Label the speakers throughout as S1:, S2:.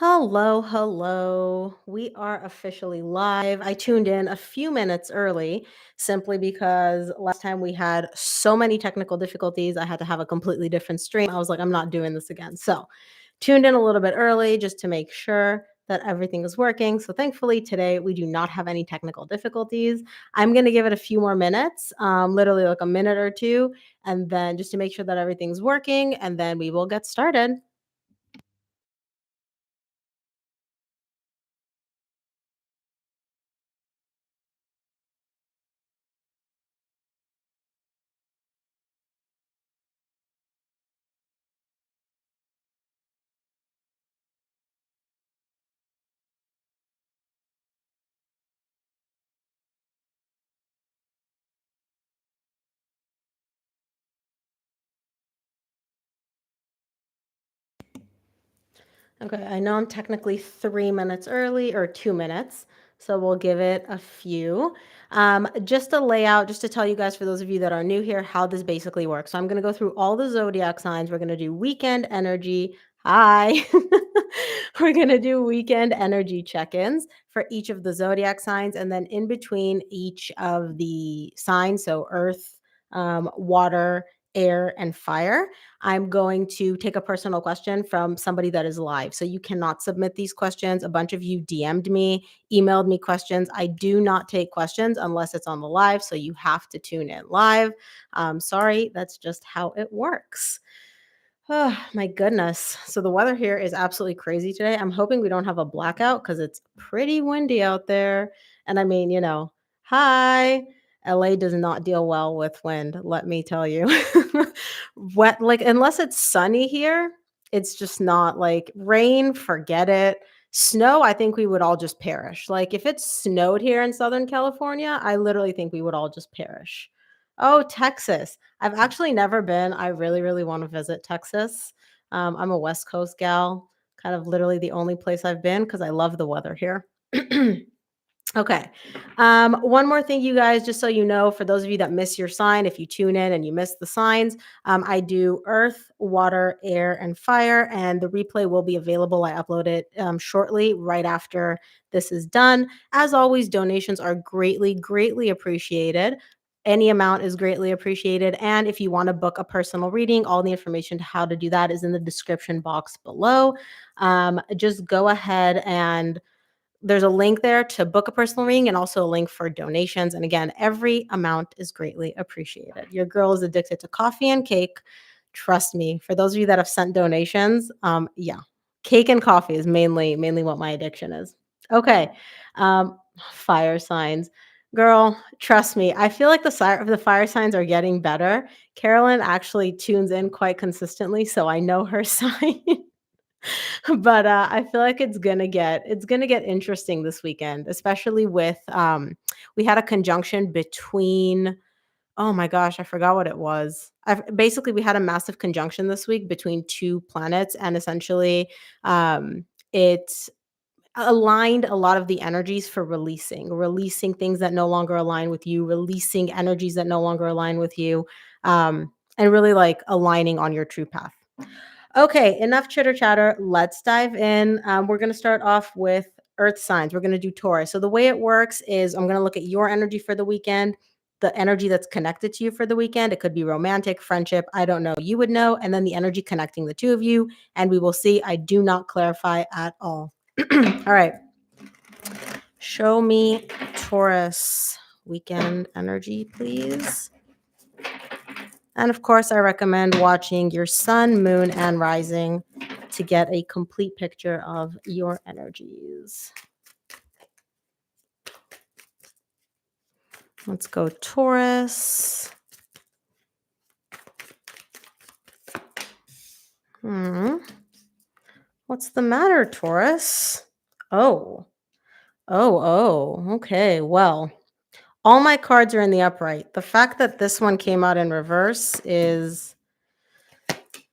S1: Hello, hello. We are officially live. I tuned in a few minutes early simply because last time we had so many technical difficulties. I had to have a completely different stream. I was like, I'm not doing this again. So, tuned in a little bit early just to make sure that everything is working. So, thankfully, today we do not have any technical difficulties. I'm going to give it a few more minutes, literally like a minute or two, and then just to make sure that everything's working, and then we will get started. Okay, I know I'm technically 3 minutes early or 2 minutes, so we'll give it a few. Just a layout, just to tell you guys, for those of you that are new here, how this basically works. So I'm going to go through all the zodiac signs. We're going to do weekend energy. Hi. We're going to do weekend energy check ins for each of the zodiac signs. And then in between each of the signs, so earth, water, air, and fire, I'm going to take a personal question from somebody that is live. So you cannot submit these questions. A bunch of you DM'd me, emailed me questions. I do not take questions unless it's on the live. So you have to tune in live. Sorry, that's just how it works. Oh, my goodness. So the weather here is absolutely crazy today. I'm hoping we don't have a blackout because it's pretty windy out there. And I mean, hi. LA does not deal well with wind, let me tell you. Wet, like, unless it's sunny here, it's just not like rain, forget it. Snow, I think we would all just perish. Like, if it snowed here in Southern California, I literally think we would all just perish. Oh, Texas. I've actually never been. I really, really want to visit Texas. I'm a West Coast gal, kind of literally the only place I've been because I love the weather here. Okay. One more thing, you guys, just so you know, for those of you that miss your sign, if you tune in and you miss the signs, I do earth, water, air, and fire, and the replay will be available. I upload it shortly, right after this is done. As always, donations are greatly, greatly appreciated. Any amount is greatly appreciated. And if you want to book a personal reading, all the information to how to do that is in the description box below. Just go ahead and there's a link there to book a personal reading and also a link for donations. And again, every amount is greatly appreciated. Your girl is addicted to coffee and cake. Trust me. For those of you that have sent donations, yeah, cake and coffee is mainly what my addiction is. Okay, fire signs. Girl, trust me. I feel like the fire signs are getting better. Carolyn actually tunes in quite consistently, so I know her sign. But, I feel like it's gonna get interesting this weekend, especially with, we had a conjunction between, oh my gosh, I forgot what it was. Basically, we had a massive conjunction this week between 2 planets, and essentially, it aligned a lot of the energies for releasing things that no longer align with you, releasing energies that no longer align with you, and really, like, aligning on your true path. Okay, enough chitter chatter. Let's dive in. We're going to start off with earth signs. We're going to do Taurus. So, the way it works is I'm going to look at your energy for the weekend, the energy that's connected to you for the weekend. It could be romantic, friendship. I don't know. You would know. And then the energy connecting the two of you. And we will see. I do not clarify at all. All right. Show me Taurus weekend energy, please. And of course, I recommend watching your sun, moon, and rising to get a complete picture of your energies. Let's go Taurus. Hmm. What's the matter, Taurus? Oh, okay. Well, all my cards are in the upright. The fact that this one came out in reverse is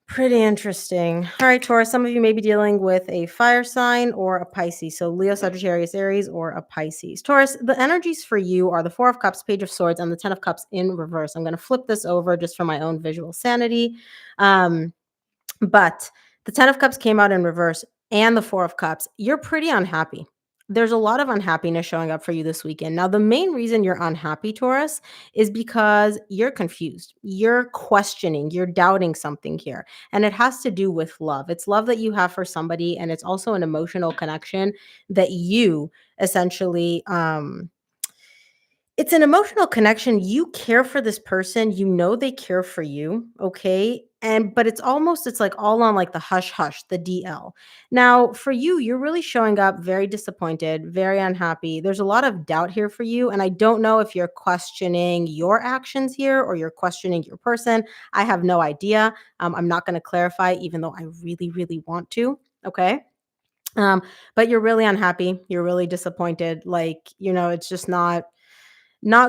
S1: pretty interesting. All right, Taurus, some of you may be dealing with a fire sign or a Pisces. So Leo, Sagittarius, Aries, or a Pisces. Taurus, the energies for you are the Four of Cups, Page of Swords, and the Ten of Cups in reverse. I'm going to flip this over just for my own visual sanity. But the Ten of Cups came out in reverse. and the Four of Cups, you're pretty unhappy. There's a lot of unhappiness showing up for you this weekend. Now, the main reason you're unhappy, Taurus, is because you're confused. You're questioning, you're doubting something here. And it has to do with love. It's love that you have for somebody, and it's also an emotional connection that you essentially it's an emotional connection. You care for this person, you know they care for you, okay? And but it's like all on like the hush hush, the DL. Now, for you, you're really showing up very disappointed, very unhappy. There's a lot of doubt here for you, and I don't know if you're questioning your actions here or you're questioning your person. I have no idea. I'm not going to clarify, even though I really, really want to. Okay. Um, but you're really unhappy. You're really disappointed. Like, it's just not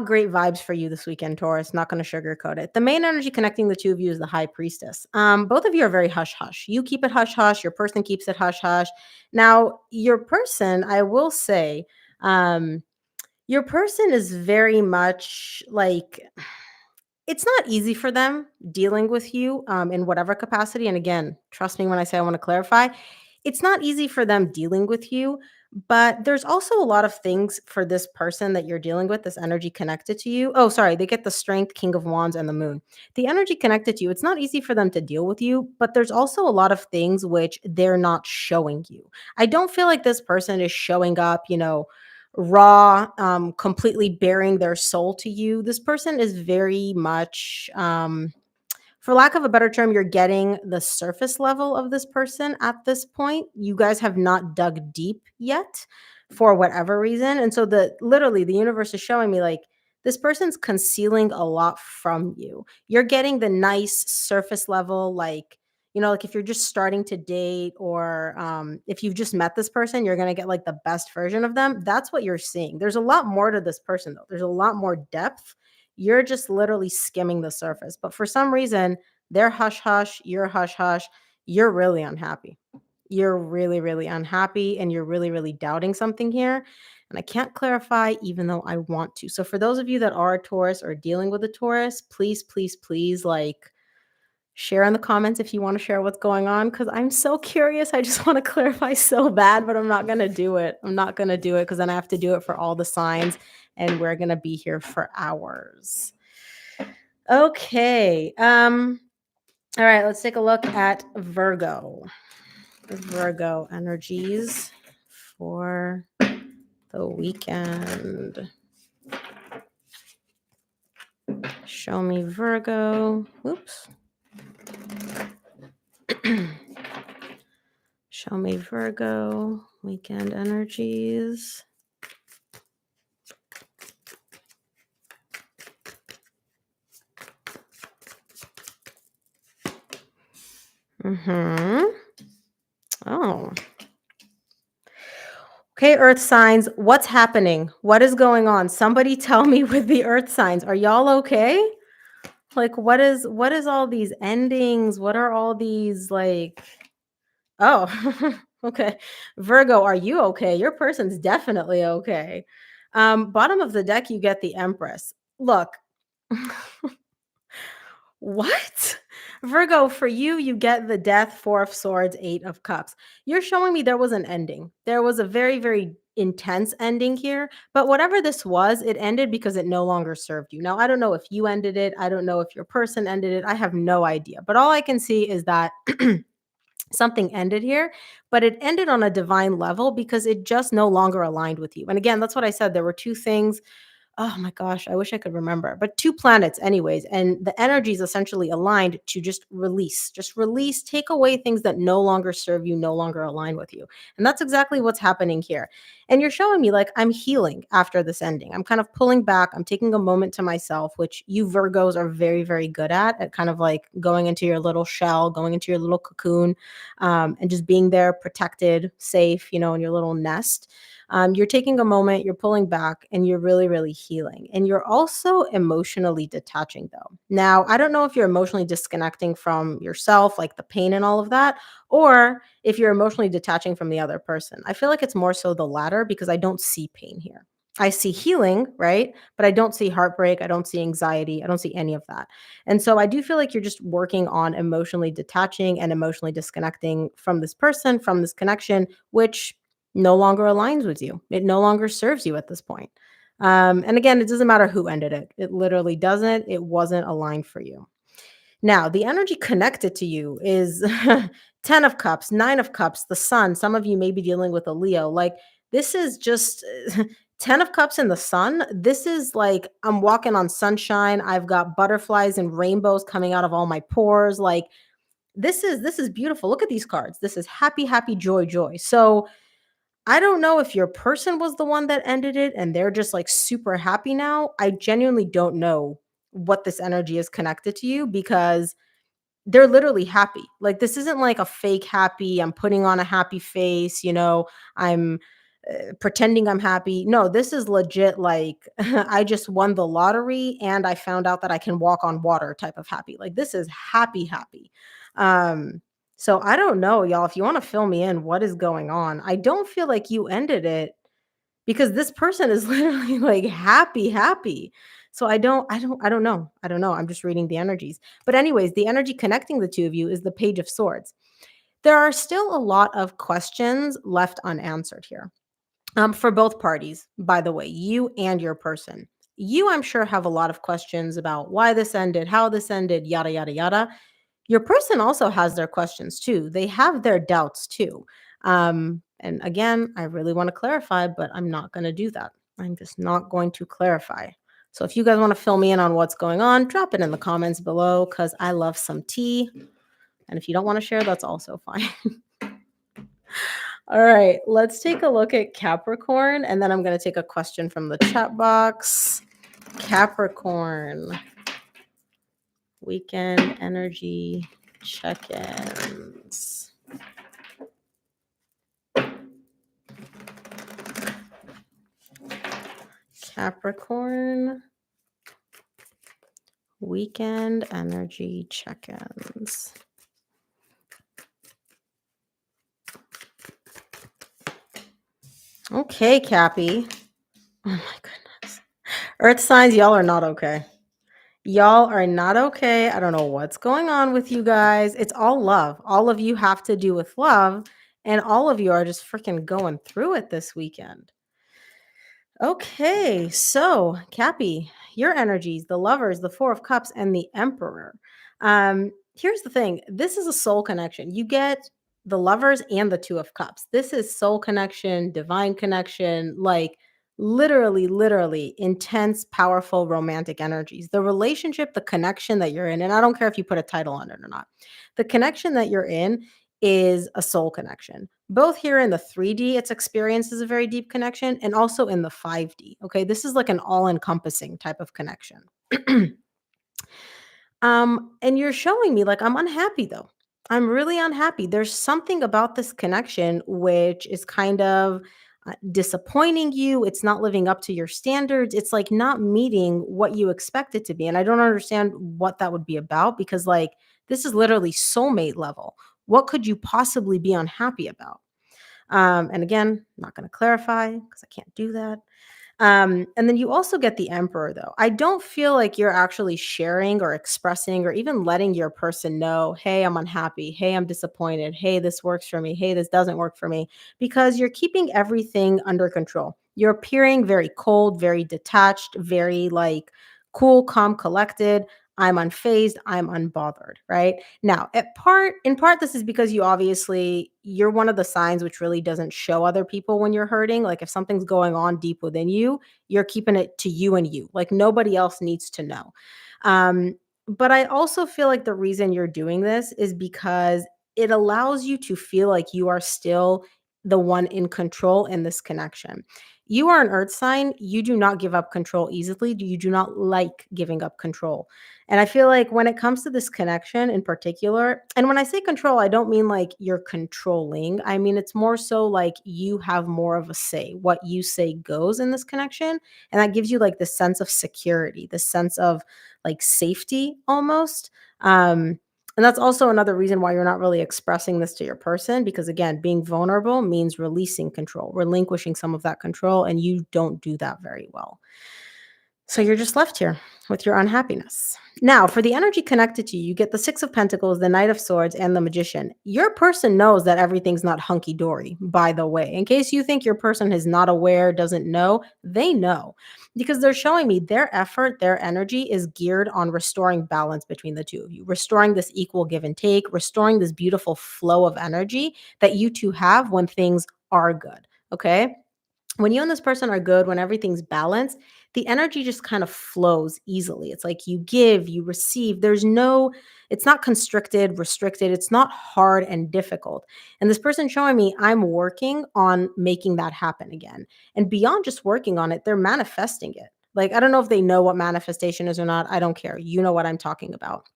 S1: great vibes for you this weekend, Taurus. Not going to sugarcoat it. The main energy connecting the two of you is the High Priestess. Both of you are very hush hush. You keep it hush hush. Your person keeps it hush hush. Now, your person, I will say, um, your person is very much like it's not easy for them dealing with you, in whatever capacity, and again, trust me when I say I wanna clarify, it's not easy for them dealing with you, but there's also a lot of things for this person that you're dealing with, this energy connected to you. Oh, sorry, they get the Strength, King of Wands, and the Moon. The energy connected to you, it's not easy for them to deal with you, but there's also a lot of things which they're not showing you. I don't feel like this person is showing up, raw, completely bearing their soul to you. This person is very much, for lack of a better term, you're getting the surface level of this person at this point. You guys have not dug deep yet for whatever reason. And so the universe is showing me like this person's concealing a lot from you. You're getting the nice surface level, like, like if you're just starting to date or if you've just met this person, you're going to get like the best version of them. That's what you're seeing. There's a lot more to this person, though. There's a lot more depth. You're just literally skimming the surface. But for some reason, they're hush hush, you're hush hush. You're really unhappy. You're really, really unhappy and you're really, really doubting something here. And I can't clarify even though I want to. So for those of you that are a Taurus or dealing with a Taurus, please, please, please like share in the comments if you want to share what's going on because I'm so curious. I just want to clarify so bad, but I'm not going to do it. I'm not going to do it because then I have to do it for all the signs and we're going to be here for hours. Okay. All right, let's take a look at Virgo. Virgo energies for the weekend. Show me Virgo. Oops. Show me Virgo weekend energies. Oh. Okay, earth signs, what's happening? What is going on? Somebody tell me with the earth signs. Are y'all okay? Like what is all these endings? What are all these like oh, okay. Virgo, are you okay? Your person's definitely okay. Bottom of the deck, you get the Empress. Look, what? Virgo, for you, you get the Death, Four of Swords, Eight of Cups. You're showing me there was an ending. There was a very, very intense ending here. But whatever this was, it ended because it no longer served you. Now, I don't know if you ended it. I don't know if your person ended it. I have no idea. But all I can see is that something ended here, but it ended on a divine level because it just no longer aligned with you. And again, that's what I said. There were two things. Oh my gosh, I wish I could remember. But two planets, anyways, and the energy is essentially aligned to just release, take away things that no longer serve you, no longer align with you. And that's exactly what's happening here. And you're showing me like I'm healing after this ending. I'm kind of pulling back. I'm taking a moment to myself, which you Virgos are very, very good at kind of like going into your little shell, going into your little cocoon, and just being there protected, safe, in your little nest. You're taking a moment, you're pulling back, and you're really, really healing. And you're also emotionally detaching, though. Now, I don't know if you're emotionally disconnecting from yourself, like the pain and all of that, or if you're emotionally detaching from the other person. I feel like it's more so the latter because I don't see pain here. I see healing, right? But I don't see heartbreak. I don't see anxiety. I don't see any of that. And so I do feel like you're just working on emotionally detaching and emotionally disconnecting from this person, from this connection, which no longer aligns with you. It no longer serves you at this point. And again, it doesn't matter who ended it. It literally doesn't. It wasn't aligned for you. Now, the energy connected to you is 10 of cups, 9 of cups, the sun. Some of you may be dealing with a Leo. Like, this is just 10 of cups in the sun. This is like I'm walking on sunshine. I've got butterflies and rainbows coming out of all my pores. Like, this is beautiful. Look at these cards. This is happy, happy, joy, joy. So, I don't know if your person was the one that ended it and they're just like super happy now. I genuinely don't know what this energy is connected to you because they're literally happy. Like, this isn't like a fake happy, I'm putting on a happy face, I'm pretending I'm happy. No, this is legit like I just won the lottery and I found out that I can walk on water type of happy. Like, this is happy, happy. Um, so I don't know, y'all, if you want to fill me in, what is going on? I don't feel like you ended it because this person is literally like happy, happy. So I don't know. I don't know. I'm just reading the energies. But anyways, the energy connecting the two of you is the Page of Swords. There are still a lot of questions left unanswered here. For both parties, by the way, you and your person. You, I'm sure, have a lot of questions about why this ended, how this ended, yada, yada, yada. Your person also has their questions too. They have their doubts too. And again, I really want to clarify, but I'm not going to do that. I'm just not going to clarify. So if you guys want to fill me in on what's going on, drop it in the comments below because I love some tea. And if you don't want to share, that's also fine. All right, let's take a look at Capricorn, and then I'm going to take a question from the chat box. Capricorn, weekend energy check-ins. Capricorn, weekend energy check-ins. Okay, Cappy. Oh my goodness. Earth signs, y'all are not okay. Y'all are not okay. I don't know what's going on with you guys. It's all love. All of you have to do with love, and all of you are just freaking going through it this weekend. Okay, so Cappy, your energies, the lovers, the Four of Cups, and the Emperor. Here's the thing: this is a soul connection. You get the lovers and the Two of Cups. This is soul connection, divine connection, like literally, literally intense, powerful, romantic energies. The relationship, the connection that you're in, and I don't care if you put a title on it or not, the connection that you're in is a soul connection. Both here in the 3D, it's experienced as a very deep connection, and also in the 5D. Okay. This is like an all encompassing type of connection. And you're showing me like I'm unhappy though. I'm really unhappy. There's something about this connection which is kind of disappointing you. It's not living up to your standards. It's like not meeting what you expect it to be. And I don't understand what that would be about because, like, this is literally soulmate level. What could you possibly be unhappy about? And again, I'm not going to clarify because I can't do that. And then you also get the Emperor, though. I don't feel like you're actually sharing or expressing or even letting your person know, hey, I'm unhappy. Hey, I'm disappointed. Hey, this works for me. Hey, this doesn't work for me. Because you're keeping everything under control. You're appearing very cold, very detached, very like cool, calm, collected. I'm unfazed. I'm unbothered, right? Now, in part, this is because you're one of the signs which really doesn't show other people when you're hurting. Like if something's going on deep within you, you're keeping it to you and you. Like nobody else needs to know. Um, but I also feel like the reason you're doing this is because it allows you to feel like you are still the one in control in this connection. You are an earth sign. You do not give up control easily. You do not like giving up control. And I feel like when it comes to this connection in particular, and when I say control, I don't mean like you're controlling. I mean, it's more so like you have more of a say. What you say goes in this connection. And that gives you like this sense of security, this sense of like safety almost. Um, And that's also another reason why you're not really expressing this to your person, because again, being vulnerable means releasing control, relinquishing some of that control, and you don't do that very well. So you're just left here with your unhappiness. Now, for the energy connected to you, you get the Six of Pentacles, the Knight of Swords, and the Magician. Your person knows that everything's not hunky dory, by the way. In case you think your person is not aware, doesn't know, they know because they're showing me their effort, their energy is geared on restoring balance between the two of you, restoring this equal give and take, restoring this beautiful flow of energy that you two have when things are good. Okay. When you and this person are good, when everything's balanced, the energy just kind of flows easily. It's like you give, you receive. It's not constricted, restricted. It's not hard and difficult. And this person showing me, I'm working on making that happen again. And beyond just working on it, they're manifesting it. Like, I don't know if they know what manifestation is or not. I don't care. You know what I'm talking about.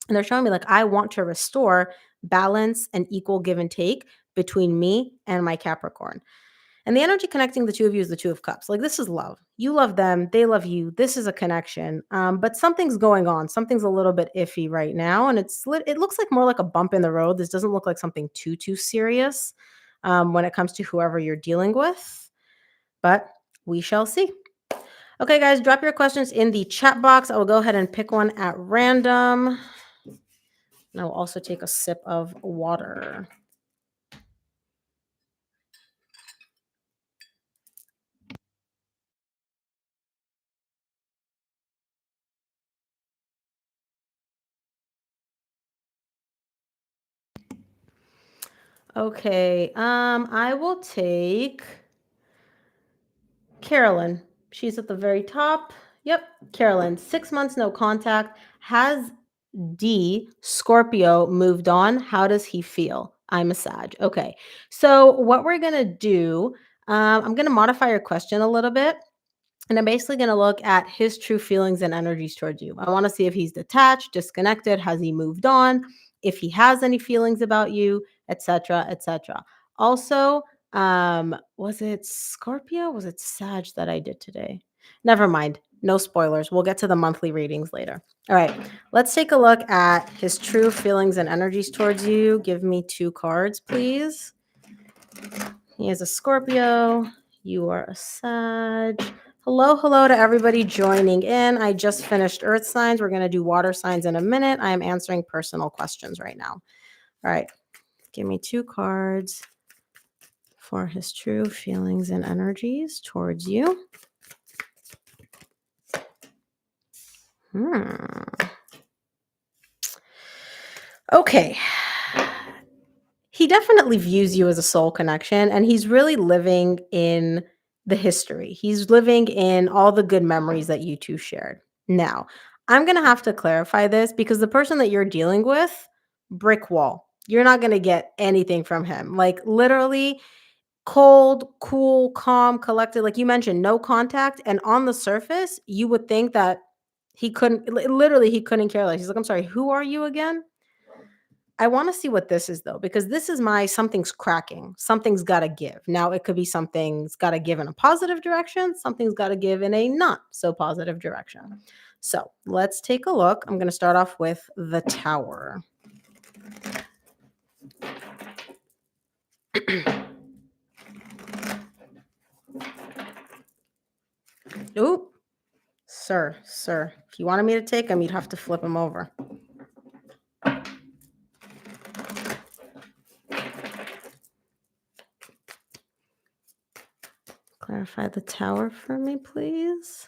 S1: And they're showing me, like, I want to restore balance and equal give and take between me and my Capricorn. And the energy connecting the two of you is the Two of Cups. Like, this is love. You love them. They love you. This is a connection. But something's going on. Something's a little bit iffy right now. And it looks like more like a bump in the road. This doesn't look like something too serious when it comes to whoever you're dealing with. But we shall see. Okay, guys, drop your questions in the chat box. I will go ahead and pick one at random. And I will also take a sip of water. Okay, I will take Carolyn. She's at the very top. Yep, Carolyn. 6 months, no contact. Has D, Scorpio, moved on? How does he feel? I'm a Sag. Okay, so what we're gonna do, I'm gonna modify your question a little bit. And I'm basically going to look at his true feelings and energies towards you. I want to see if he's detached, disconnected, has he moved on, if he has any feelings about you, etc., etc. Also, was it Scorpio? Was it Sag that I did today? Never mind. No spoilers. We'll get to the monthly readings later. All right. Let's take a look at his true feelings and energies towards you. Give me 2 cards, please. He is a Scorpio. You are a Sag. Hello to everybody joining in. I just finished earth signs. We're going to do water signs in a minute. I am answering personal questions right now. All right. Give me 2 cards for his true feelings and energies towards you. Okay. He definitely views you as a soul connection, and he's really living in the history. He's living in all the good memories that you two shared. Now, I'm going to have to clarify this because the person that you're dealing with, brick wall. You're not going to get anything from him. Like, literally cold, cool, calm, collected. Like you mentioned, no contact. And on the surface, you would think that he couldn't, literally, he couldn't care less. He's like, I'm sorry, who are you again? I want to see what this is though, because this is my something's cracking. Something's got to give. Now, it could be something's got to give in a positive direction, something's got to give in a not so positive direction. So let's take a look. I'm going to start off with the Tower. Oop. Sir, if you wanted me to take him, you'd have to flip him over. Clarify the Tower for me, please.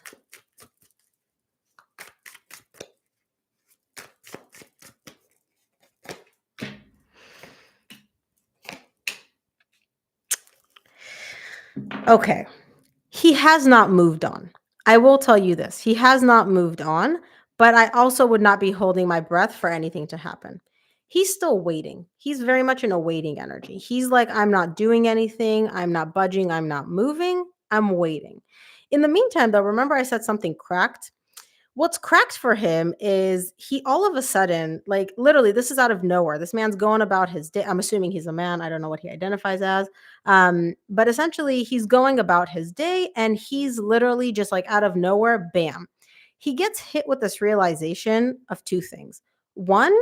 S1: Okay. He has not moved on. I will tell you this. He has not moved on, but I also would not be holding my breath for anything to happen. He's still waiting. He's very much in a waiting energy. He's like, I'm not doing anything. I'm not budging. I'm not moving. I'm waiting. In the meantime, though, remember I said something cracked? What's cracked for him is he all of a sudden, like literally, this is out of nowhere. This man's going about his day. I'm assuming he's a man. I don't know what he identifies as. But essentially, he's going about his day and he's literally just like out of nowhere, bam. He gets hit with this realization of 2 things. One,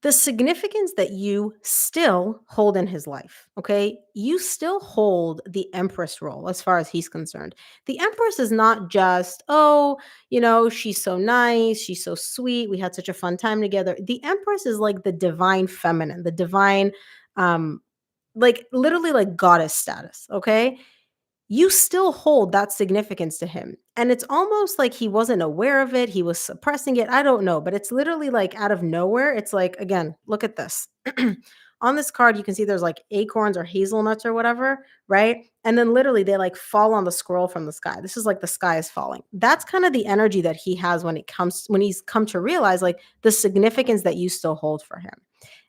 S1: the significance that you still hold in his life, okay? You still hold the empress role as far as he's concerned. The empress is not just, oh, she's so nice, she's so sweet, we had such a fun time together. The empress is like the divine feminine, the divine, um, like literally like goddess status, okay? You still hold that significance to him. And it's almost like he wasn't aware of it. He was suppressing it. I don't know, but it's literally like out of nowhere. It's like, again, look at this. On this card, you can see there's like acorns or hazelnuts or whatever, right? And then literally they like fall on the scroll from the sky. This is like the sky is falling. That's kind of the energy that he has when he's come to realize like the significance that you still hold for him.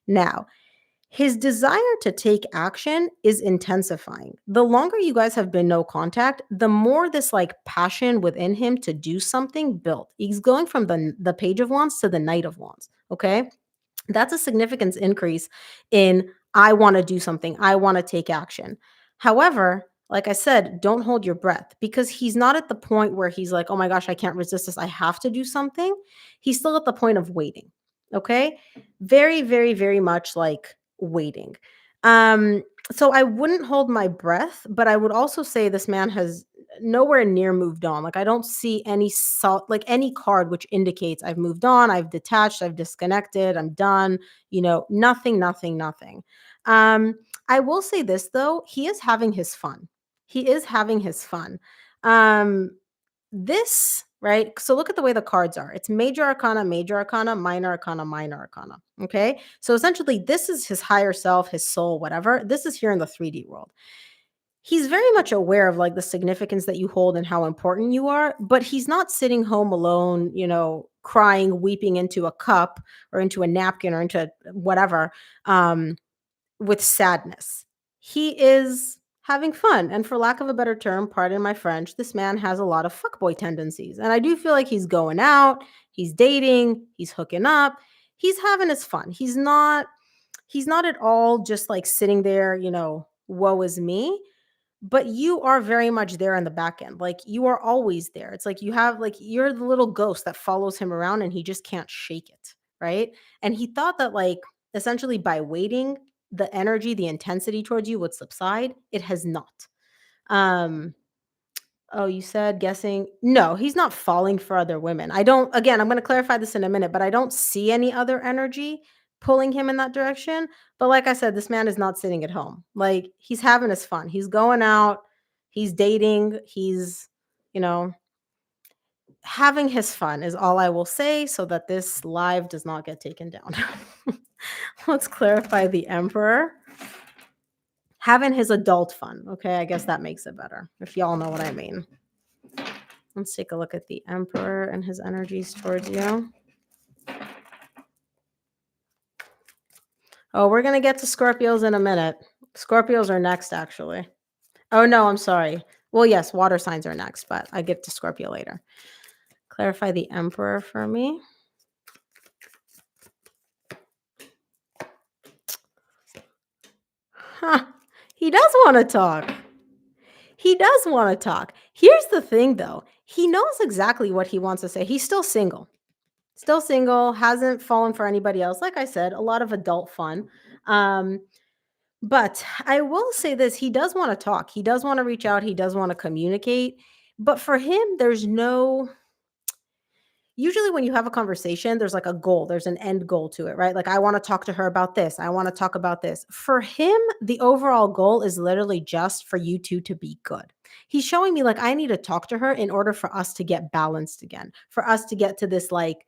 S1: Now, his desire to take action is intensifying. The longer you guys have been no contact, the more this like passion within him to do something built. He's going from the Page of Wands to the Knight of Wands. Okay, that's a significant increase in I want to do something. I want to take action. However, like I said, don't hold your breath because he's not at the point where he's like, oh my gosh, I can't resist this. I have to do something. He's still at the point of waiting. Okay. Very, very, very much like waiting. Um, so I wouldn't hold my breath, but I would also say this man has nowhere near moved on. Like I don't see any like any card which indicates I've moved on, I've detached, I've disconnected, I'm done, nothing, nothing, nothing. Um, I will say this though, he is having his fun. He is having his fun. Um, this, right? So look at the way the cards are. It's major arcana, minor arcana, minor arcana. Okay. So essentially, this is his higher self, his soul, whatever. This is here in the 3D world. He's very much aware of like the significance that you hold and how important you are, but he's not sitting home alone, crying, weeping into a cup or into a napkin or into whatever. With sadness. He is having fun. And for lack of a better term, pardon my French, this man has a lot of fuckboy tendencies. And I do feel like he's going out, he's dating, he's hooking up, he's having his fun. He's not at all just like sitting there, woe is me. But you are very much there in the back end. Like you are always there. It's like you're the little ghost that follows him around and he just can't shake it. Right. And he thought that like essentially by waiting, the energy, the intensity towards you would subside. It has not. Um, oh, you said guessing. No, he's not falling for other women. I'm going to clarify this in a minute, but I don't see any other energy pulling him in that direction. But like I said, this man is not sitting at home. Like he's having his fun. He's going out, he's dating, he's, you know, having his fun is all I will say so that this live does not get taken down. Let's clarify the Emperor. Having his adult fun. Okay, I guess that makes it better, if y'all know what I mean. Let's take a look at the Emperor and his energies towards you. Oh, we're going to get to Scorpios in a minute. Scorpios are next, actually. Oh, no, I'm sorry. Well, yes, water signs are next, but I get to Scorpio later. Clarify the Emperor for me. Huh. He does want to talk. He does want to talk. Here's the thing, though. He knows exactly what he wants to say. He's still single. Still single, hasn't fallen for anybody else. Like I said, a lot of adult fun. But I will say this, he does want to talk. He does want to reach out. He does want to communicate. But for him, there's no usually when you have a conversation, there's like a goal, there's an end goal to it, right? Like, I want to talk to her about this. I want to talk about this. For him, the overall goal is literally just for you two to be good. He's showing me like I need to talk to her in order for us to get balanced again, for us to get to this like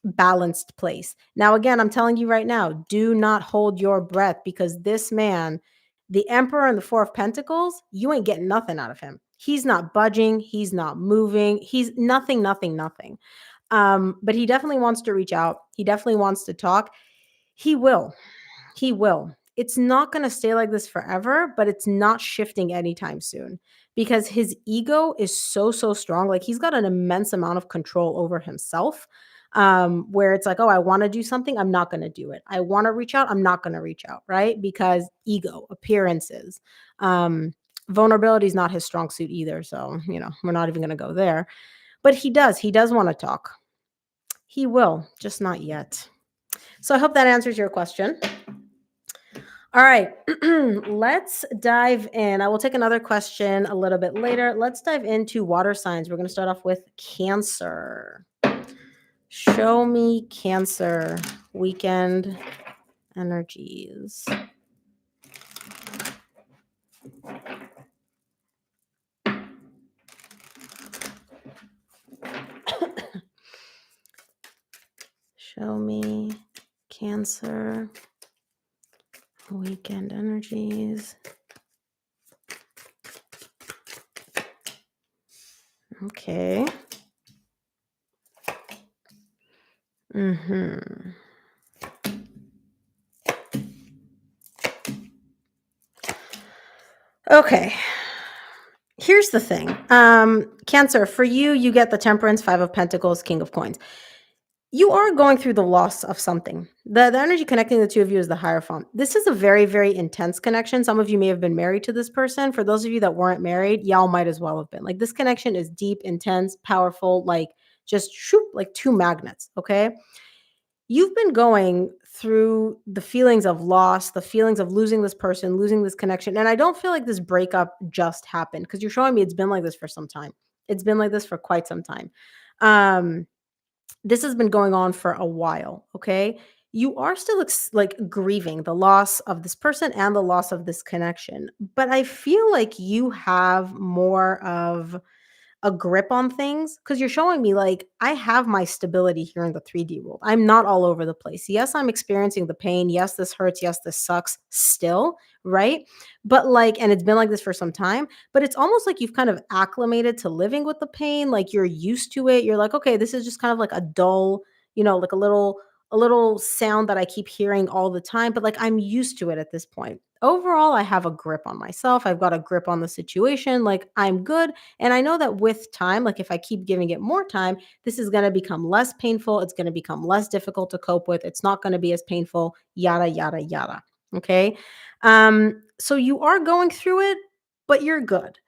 S1: balanced place. Now, again, I'm telling you right now, do not hold your breath because this man, the Emperor and the Four of Pentacles, you ain't getting nothing out of him. He's not budging. He's not moving. He's nothing, nothing, nothing. But he definitely wants to reach out. He definitely wants to talk. He will. He will. It's not going to stay like this forever, but it's not shifting anytime soon because his ego is so, so strong. Like he's got an immense amount of control over himself. Where it's like, oh, I want to do something, I'm not going to do it. I want to reach out, I'm not going to reach out, right? Because ego, appearances, vulnerability is not his strong suit either. So, we're not even going to go there. But he does want to talk. He will, just not yet. So I hope that answers your question. All right, let's dive in. I will take another question a little bit later. Let's dive into water signs. We're going to start off with Cancer. Show me Cancer weekend energies. Show me Cancer weekend energies. Okay. Mm-hmm. Okay. Here's the thing. Cancer, for you, you get the Temperance, Five of Pentacles, King of Coins. You are going through the loss of something. The energy connecting the two of you is the Hierophant. This is a very, very intense connection. Some of you may have been married to this person. For those of you that weren't married, y'all might as well have been. Like, this connection is deep, intense, powerful, like just shoot, like two magnets. Okay. You've been going through the feelings of loss, the feelings of losing this person, losing this connection. And I don't feel like this breakup just happened because you're showing me it's been like this for some time. It's been like this for quite some time. Um, this has been going on for a while, okay? You are still like grieving the loss of this person and the loss of this connection. But I feel like you have more of a grip on things because you're showing me like I have my stability here in the 3D world. I'm not all over the place. Yes, I'm experiencing the pain. Yes, this hurts. Yes, this sucks still, right? But like, and it's been like this for some time, but it's almost like you've kind of acclimated to living with the pain. Like you're used to it. You're like, okay, this is just kind of like a dull, like a little sound that I keep hearing all the time, but like I'm used to it at this point. Overall, I have a grip on myself. I've got a grip on the situation. Like I'm good. And I know that with time, like if I keep giving it more time, this is going to become less painful. It's going to become less difficult to cope with. It's not going to be as painful, yada, yada, yada. Okay. So you are going through it, but you're good.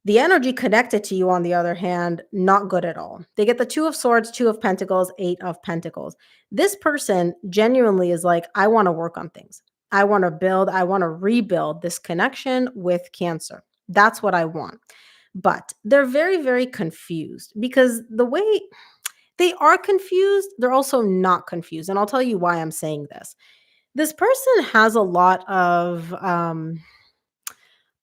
S1: The energy connected to you, on the other hand, not good at all. They get the Two of Swords, Two of Pentacles, Eight of Pentacles. This person genuinely is like, I want to work on things. I want to build, I want to rebuild this connection with Cancer. That's what I want. But they're very, very confused because the way they are confused, they're also not confused. And I'll tell you why I'm saying this. This person has a lot of,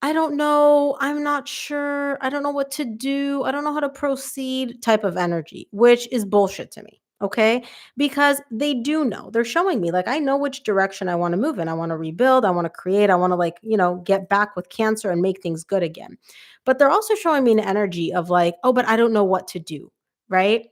S1: I don't know. I'm not sure. I don't know what to do. I don't know how to proceed type of energy, which is bullshit to me. Okay. Because they do know. They're showing me, like, I know which direction I want to move in. I want to rebuild. I want to create. I want to, like, get back with Cancer and make things good again. But they're also showing me an energy of, like, oh, but I don't know what to do. Right.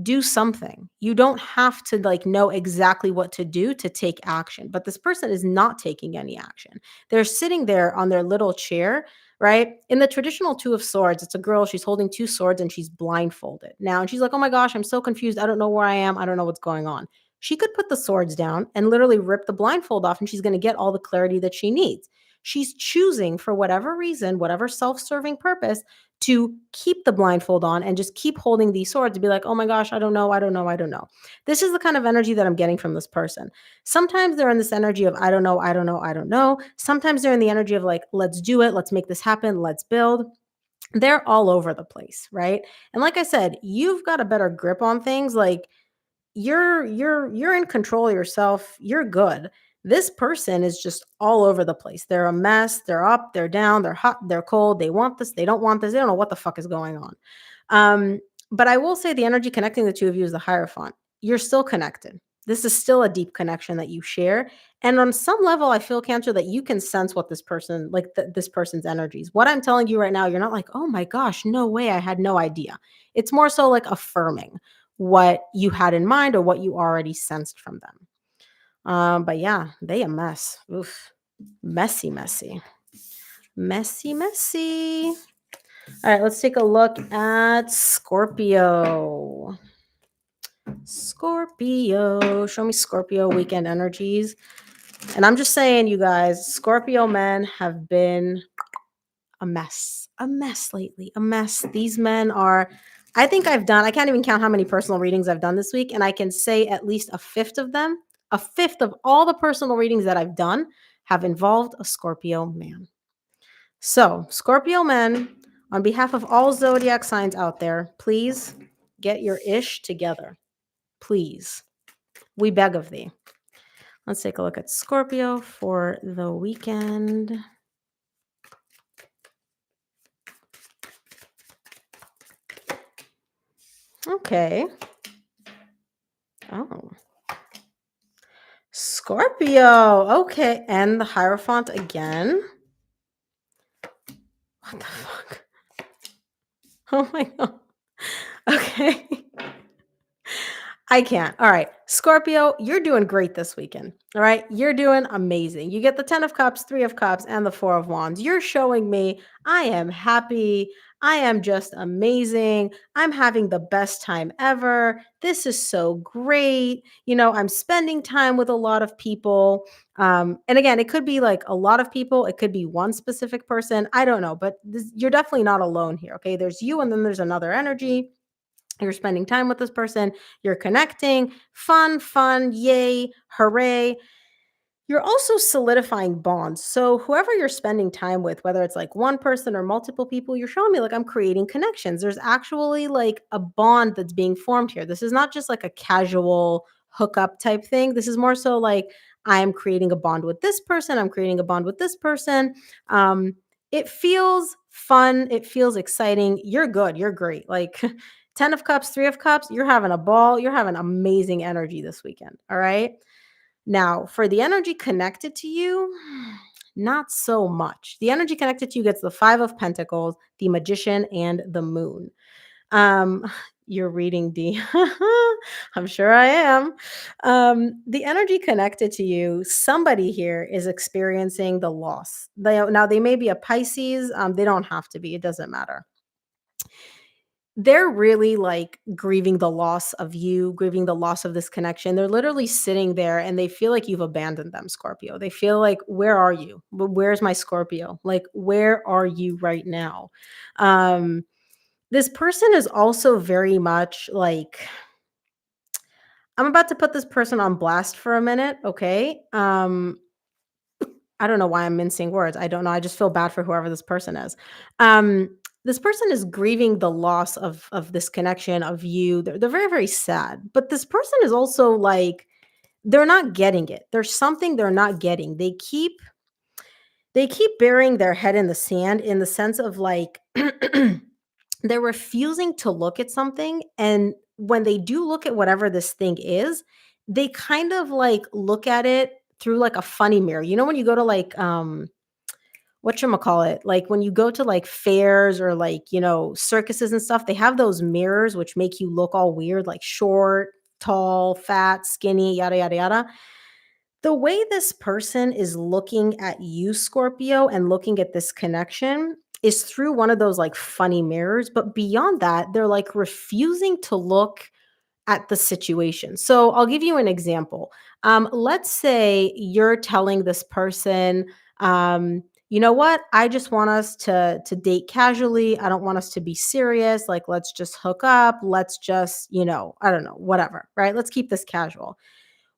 S1: Do something. You don't have to like know exactly what to do to take action. But this person is not taking any action. They're sitting there on their little chair, right? In the traditional Two of Swords, it's a girl, she's holding two swords and she's blindfolded. Now, and she's like, "Oh my gosh, I'm so confused. I don't know where I am. I don't know what's going on." She could put the swords down and literally rip the blindfold off and she's going to get all the clarity that she needs. She's choosing for whatever reason, whatever self-serving purpose, to keep the blindfold on and just keep holding these swords to be like, oh my gosh, I don't know, I don't know, I don't know. This is the kind of energy that I'm getting from this person. Sometimes they're in this energy of, I don't know, I don't know, I don't know. Sometimes they're in the energy of like, let's do it, let's make this happen, let's build. They're all over the place, right? And like I said, you've got a better grip on things. Like you're in control of yourself. You're good. This person is just all over the place. They're a mess. They're up, they're down, they're hot, they're cold. They want this, they don't want this. They don't know what the fuck is going on. But I will say the energy connecting the two of you is the Hierophant. You're still connected. This is still a deep connection that you share. And on some level, I feel, Cancer, that you can sense what this person, like this person's energies. What I'm telling you right now, you're not like, oh my gosh, no way, I had no idea. It's more so like affirming what you had in mind or what you already sensed from them. But yeah, they a mess. Oof. Messy, messy. Messy, messy. All right, let's take a look at Scorpio. Scorpio. Show me Scorpio weekend energies. And I'm just saying, you guys, Scorpio men have been a mess. A mess lately. A mess. These men are, I think I can't even count how many personal readings I've done this week, and I can say at least a fifth of them A fifth of all the personal readings that I've done have involved a Scorpio man. So, Scorpio men, on behalf of all zodiac signs out there, please get your ish together. Please. We beg of thee. Let's take a look at Scorpio for the weekend. Okay. Oh. Scorpio. Okay. And the Hierophant again. What the fuck? Oh my God. Okay. I can't. All right. Scorpio, you're doing great this weekend. All right. You're doing amazing. You get the 10 of Cups, 3 of Cups, and the 4 of Wands. You're showing me I am happy. I am just amazing. I'm having the best time ever. This is so great. I'm spending time with a lot of people. And again, it could be like a lot of people. It could be one specific person. I don't know. But you're definitely not alone here. Okay. There's you, and then there's another energy. You're spending time with this person, you're connecting, fun, yay, hooray. You're also solidifying bonds. So, whoever you're spending time with, whether it's like one person or multiple people, you're showing me like I'm creating connections. There's actually like a bond that's being formed here. This is not just like a casual hookup type thing. This is more so like I'm creating a bond with this person, I'm creating a bond with this person. It feels fun, it feels exciting. You're good, you're great. Like 10 of Cups, 3 of Cups, you're having a ball, you're having amazing energy this weekend. All right. Now, for the energy connected to you, not so much. The energy connected to you gets the 5 of Pentacles, the Magician, and the Moon. Um, you're reading D. I'm sure I am. The energy connected to you, somebody here is experiencing the loss. Now, they may be a Pisces. They don't have to be. It doesn't matter. They're really, like, grieving the loss of you, grieving the loss of this connection. They're literally sitting there and they feel like you've abandoned them, Scorpio. They feel like, "Where are you? Where's my Scorpio? Like, where are you right now?" Um, this person is also very much like I'm about to put this person on blast for a minute, okay? I don't know why I'm mincing words. I don't know. I just feel bad for whoever this person is. This person is grieving the loss of this connection of you. They're very, very sad. But this person is also like they're not getting it. There's something they're not getting. They keep burying their head in the sand in the sense of like they're refusing to look at something. And when they do look at whatever this thing is, they kind of like look at it through like a funny mirror. You know, when you go to like whatchamacallit, like when you go to like fairs or like, circuses and stuff, they have those mirrors which make you look all weird, like short, tall, fat, skinny, yada, yada, yada. The way this person is looking at you, Scorpio, and looking at this connection is through one of those like funny mirrors. But beyond that, they're like refusing to look at the situation. So I'll give you an example. Let's say you're telling this person, you know what? I just want us to date casually. I don't want us to be serious. Like, let's just hook up. Let's just, I don't know, whatever, right? Let's keep this casual.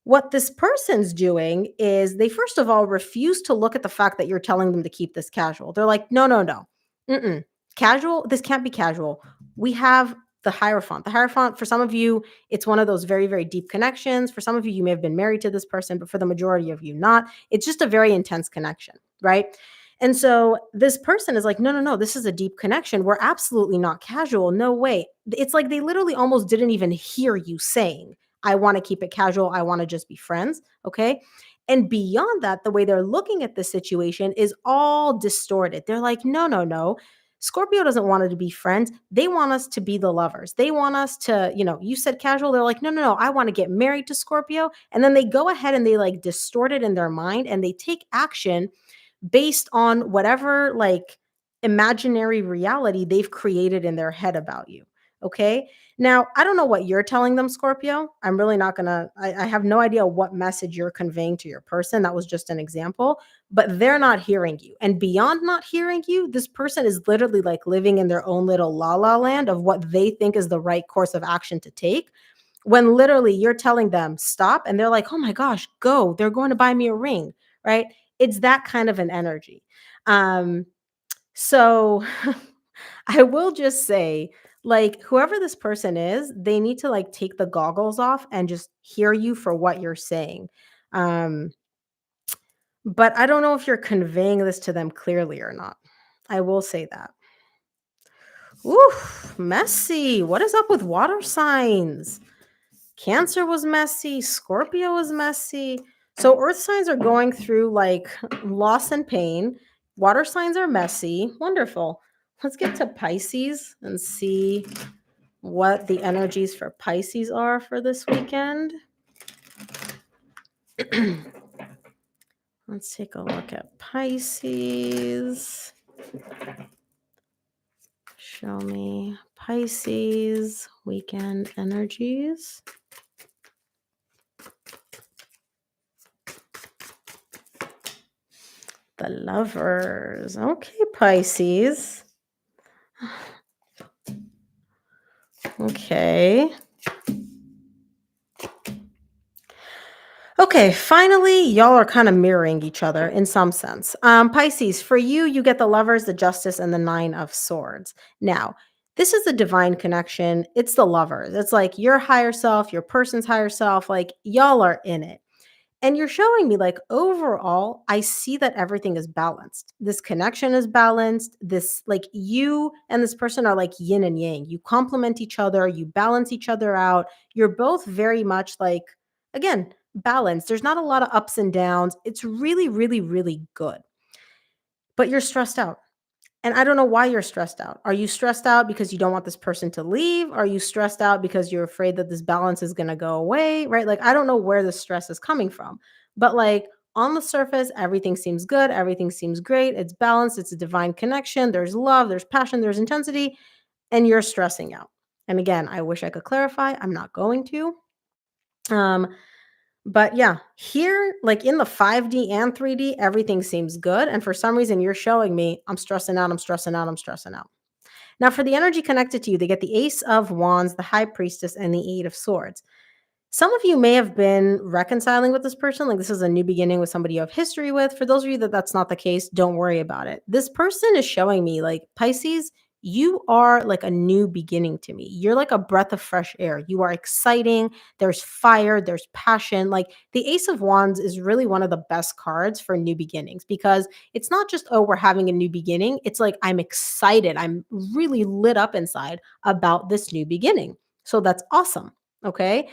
S1: What this person's doing is they first of all refuse to look at the fact that you're telling them to keep this casual. They're like, no, no, no. Mm-mm. Casual, this can't be casual. We have the Hierophant. The Hierophant, for some of you, it's one of those very, very deep connections. For some of you, you may have been married to this person, but for the majority of you, not. It's just a very intense connection, right? And so this person is like, no, no, no, this is a deep connection. We're absolutely not casual. No way. It's like they literally almost didn't even hear you saying, I want to keep it casual. I want to just be friends. Okay. And beyond that, the way they're looking at the situation is all distorted. They're like, no, no, no. Scorpio doesn't want us to be friends. They want us to be the lovers. They want us to, you said casual. They're like, no, no, no. I want to get married to Scorpio. And then they go ahead and they like distort it in their mind and they take action based on whatever like imaginary reality they've created in their head about you. Okay. Now, I don't know what you're telling them, Scorpio. I'm really not going to, I have no idea what message you're conveying to your person. That was just an example, but they're not hearing you. And beyond not hearing you, this person is literally like living in their own little la la land of what they think is the right course of action to take, when literally you're telling them stop and they're like, oh my gosh, go. They're going to buy me a ring, right? It's that kind of an energy. Um, so I will just say, like, whoever this person is, they need to like take the goggles off and just hear you for what you're saying. Um, but I don't know if you're conveying this to them clearly or not. I will say that. Oof, messy. What is up with water signs? Cancer was messy. Scorpio was messy. So earth signs are going through like loss and pain. Water signs are messy. Wonderful. Let's get to Pisces and see what the energies for Pisces are for this weekend. Let's take a look at Pisces. Show me Pisces weekend energies. The Lovers. Okay, Pisces. Okay. Okay, finally, y'all are kind of mirroring each other in some sense. Pisces, for you, you get the Lovers, the Justice, and the Nine of Swords. Now, this is a divine connection. It's the Lovers. It's like your higher self, your person's higher self, like y'all are in it. And you're showing me, like, overall, I see that everything is balanced. This connection is balanced. This, like, you and this person are like yin and yang. You complement each other, you balance each other out. You're both very much like, again, balanced. There's not a lot of ups and downs. It's really, really, really good. But you're stressed out. And I don't know why you're stressed out. Are you stressed out because you don't want this person to leave? Are you stressed out because you're afraid that this balance is going to go away? Right? Like, I don't know where the stress is coming from. But like on the surface, everything seems good. Everything seems great. It's balanced. It's a divine connection. There's love, there's passion, there's intensity, and you're stressing out. And again, I wish I could clarify. I'm not going to. Um, but yeah, here, like in the 5D and 3D, everything seems good. And for some reason, you're showing me I'm stressing out, I'm stressing out, I'm stressing out. Now, for the energy connected to you, they get the Ace of Wands, the High Priestess, and the Eight of Swords. Some of you may have been reconciling with this person, like this is a new beginning with somebody you have history with. For those of you that that's not the case, don't worry about it. This person is showing me, like, Pisces, you are like a new beginning to me. You're like a breath of fresh air. You are exciting. There's fire, there's passion. Like the Ace of Wands is really one of the best cards for new beginnings because it's not just, oh, we're having a new beginning. It's like, I'm excited. I'm really lit up inside about this new beginning. So that's awesome. Okay.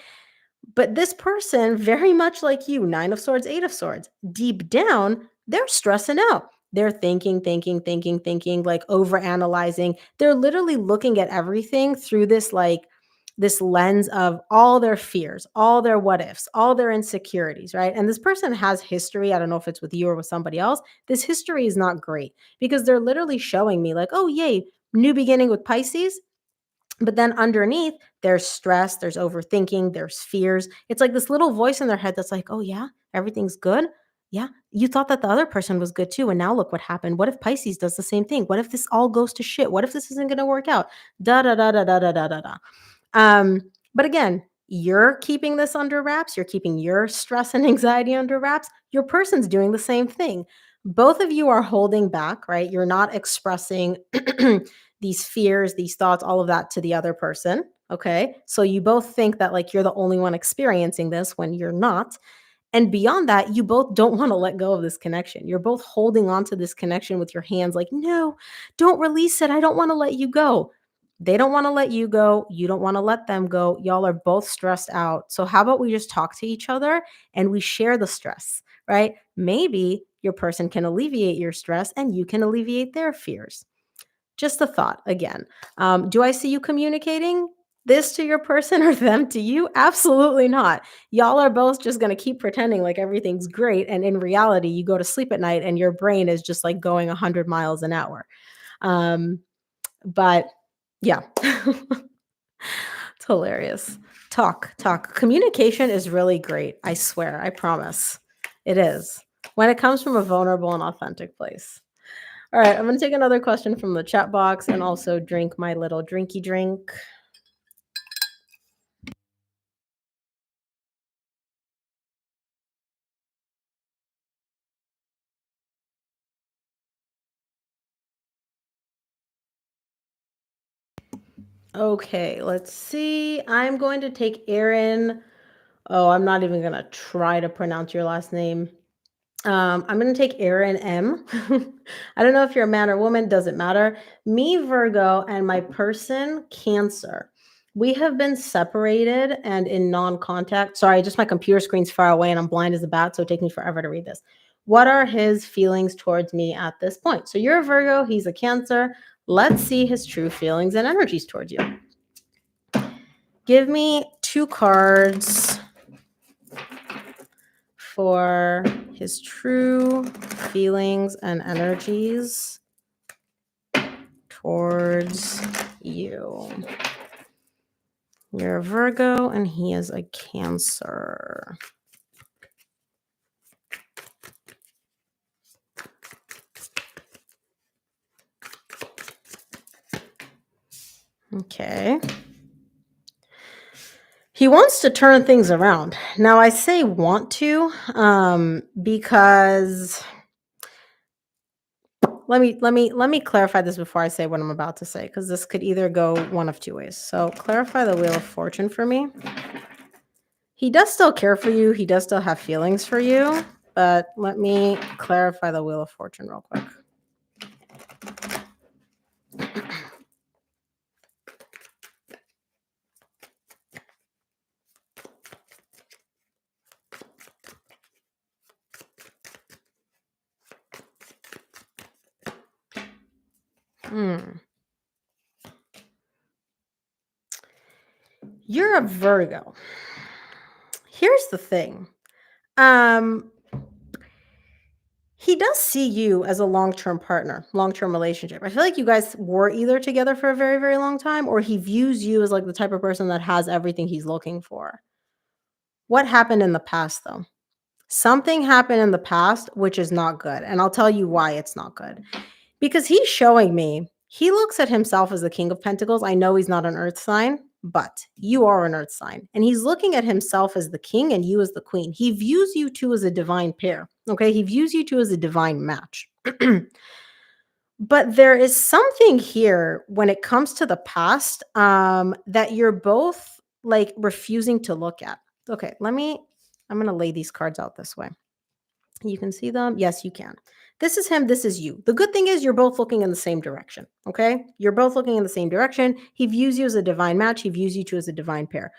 S1: But this person, very much like you, Nine of Swords, Eight of Swords, deep down, they're stressing out. They're thinking, like over analyzing. They're literally looking at everything through this, like, this lens of all their fears, all their what ifs, all their insecurities, right? And this person has history. I don't know if it's with you or with somebody else. This history is not great because they're literally showing me, like, oh, yay, new beginning with Pisces. But then underneath, there's stress, there's overthinking, there's fears. It's like this little voice in their head that's like, oh, yeah, everything's good. Yeah, you thought that the other person was good too. And now look what happened. What if Pisces does the same thing? What if this all goes to shit? What if this isn't going to work out? Da da da da da da da da da. But again, you're keeping this under wraps. You're keeping your stress and anxiety under wraps. Your person's doing the same thing. Both of you are holding back, right? You're not expressing these fears, these thoughts, all of that to the other person. Okay. So you both think that like you're the only one experiencing this when you're not. And beyond that, you both don't want to let go of this connection. You're both holding on to this connection with your hands, like, no, don't release it. I don't want to let you go. They don't want to let you go. You don't want to let them go. Y'all are both stressed out. So, how about we just talk to each other and we share the stress, right? Maybe your person can alleviate your stress and you can alleviate their fears. Just a thought again. Do I see you communicating this to your person or them to you? Absolutely not. Y'all are both just going to keep pretending like everything's great. And in reality, you go to sleep at night and your brain is just like going 100 miles an hour. Um, but yeah, it's hilarious. Talk. Communication is really great. I swear. I promise. It is. When it comes from a vulnerable and authentic place. All right, I'm going to take another question from the chat box and also drink my little drinky drink. Okay, let's see. I'm going to take Aaron. Oh, I'm not even gonna try to pronounce your last name. I'm gonna take Aaron M. I don't know if you're a man or woman, doesn't matter. Me, Virgo, and my person, Cancer. We have been separated and in non-contact. Sorry, just my computer screen's far away and I'm blind as a bat, so it takes me forever to read this. What are his feelings towards me at this point? So you're a Virgo, he's a Cancer. Let's see his true feelings and energies towards you. Give me 2 cards for his true feelings and energies towards you. You're a Virgo and he is a Cancer. Okay. He wants to turn things around. Now I say want to because let me clarify this before I say what I'm about to say, because this could either go one of 2 ways. So clarify the Wheel of Fortune for me. He does still care for you. He does still have feelings for you, but let me clarify the Wheel of Fortune real quick. You're a Virgo. Here's the thing. He does see you as a long-term partner, long-term relationship. I feel like you guys were either together for a very, very long time, or he views you as like the type of person that has everything he's looking for. What happened in the past though? Something happened in the past which is not good, and I'll tell you why it's not good. Because he's showing me, he looks at himself as the King of Pentacles. I know he's not an earth sign, but you are an earth sign. And he's looking at himself as the king and you as the queen. He views you two as a divine pair. Okay. He views you two as a divine match. But there is something here when it comes to the past that you're both like refusing to look at. Okay. I'm going to lay these cards out this way. You can see them. Yes, you can. This is him. This is you. The good thing is you're both looking in the same direction. Okay. You're both looking in the same direction. He views you as a divine match. He views you two as a divine pair.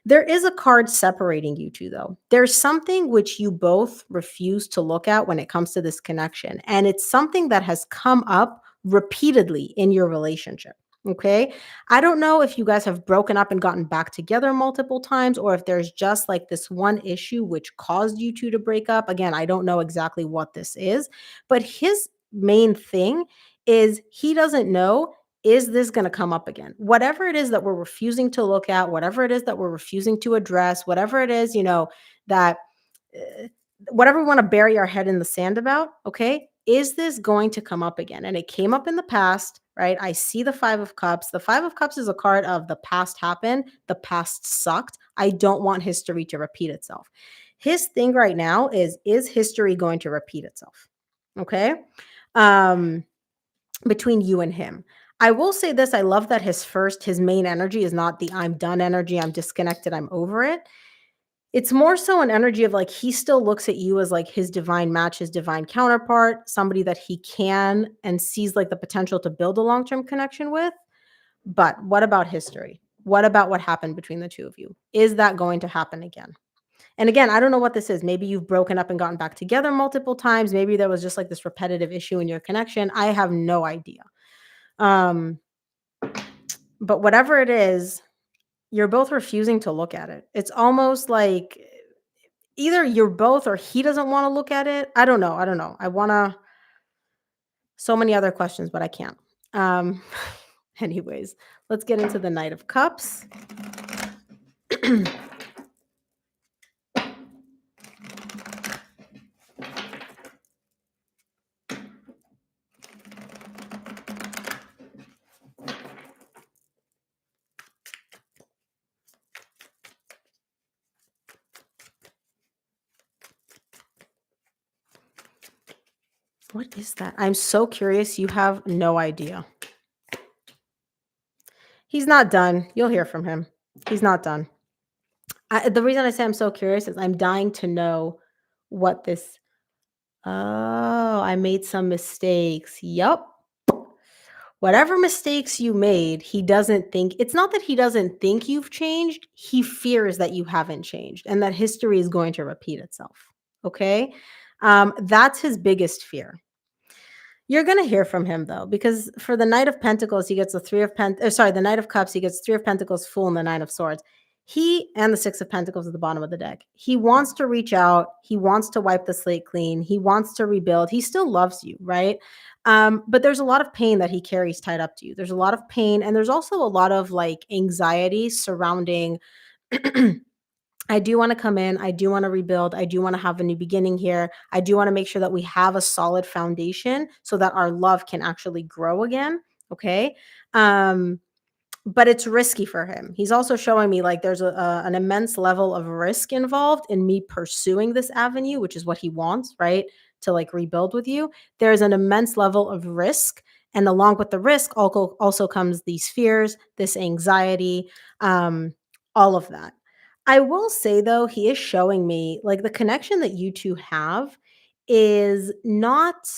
S1: There is a card separating you two, though. There's something which you both refuse to look at when it comes to this connection. And it's something that has come up repeatedly in your relationship. Okay. I don't know if you guys have broken up and gotten back together multiple times, or if there's just like this one issue which caused you two to break up. Again, I don't know exactly what this is, but his main thing is he doesn't know, is this going to come up again? Whatever it is that we're refusing to look at, whatever it is that we're refusing to address, whatever it is, that uh, whatever we want to bury our head in the sand about, okay? Is this going to come up again? And it came up in the past, right? I see the 5 of Cups. The 5 of Cups is a card of the past happened, the past sucked. I don't want history to repeat itself. His thing right now is history going to repeat itself? Okay? Um between you and him. I will say this, I love that his main energy is not the I'm done energy, I'm disconnected, I'm over it. It's more so an energy of like he still looks at you as like his divine match, his divine counterpart, somebody that he can and sees like the potential to build a long-term connection with. But what about history? What about what happened between the two of you? Is that going to happen again? And again, I don't know what this is. Maybe you've broken up and gotten back together multiple times. Maybe there was just like this repetitive issue in your connection. I have no idea. Um, but whatever it is, you're both refusing to look at it. It's almost like either you're both or he doesn't want to look at it. I don't know. I don't know. I want to so many other questions, but I can't. Um, anyways, let's get into the Knight of Cups. What is that? I'm so curious. You have no idea. He's not done. You'll hear from him. He's not done. The reason I say I'm so curious is I'm dying to know what this. Oh, I made some mistakes. Yup. Whatever mistakes you made, he doesn't think it's not that he doesn't think you've changed, he fears that you haven't changed and that history is going to repeat itself. Okay? That's his biggest fear. You're gonna hear from him though, because for the Knight of Pentacles, he gets the the Knight of Cups, he gets Three of Pentacles, Fool, and the Nine of Swords. He and the Six of Pentacles at the bottom of the deck. He wants to reach out. He wants to wipe the slate clean. He wants to rebuild. He still loves you, right? But there's a lot of pain that he carries tied up to you. There's a lot of pain, and there's also a lot of like anxiety surrounding I do want to come in. I do want to rebuild. I do want to have a new beginning here. I do want to make sure that we have a solid foundation so that our love can actually grow again. Okay. Um, but it's risky for him. He's also showing me like there's an immense level of risk involved in me pursuing this avenue, which is what he wants, right? To like rebuild with you. There's an immense level of risk. And along with the risk also comes these fears, this anxiety, all of that. I will say though, he is showing me like the connection that you two have is not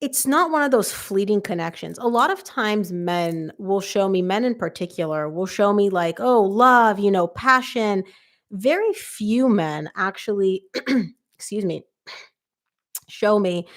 S1: it's not one of those fleeting connections. A lot of times men in particular will show me like, oh, love, passion. Very few men actually excuse me, show me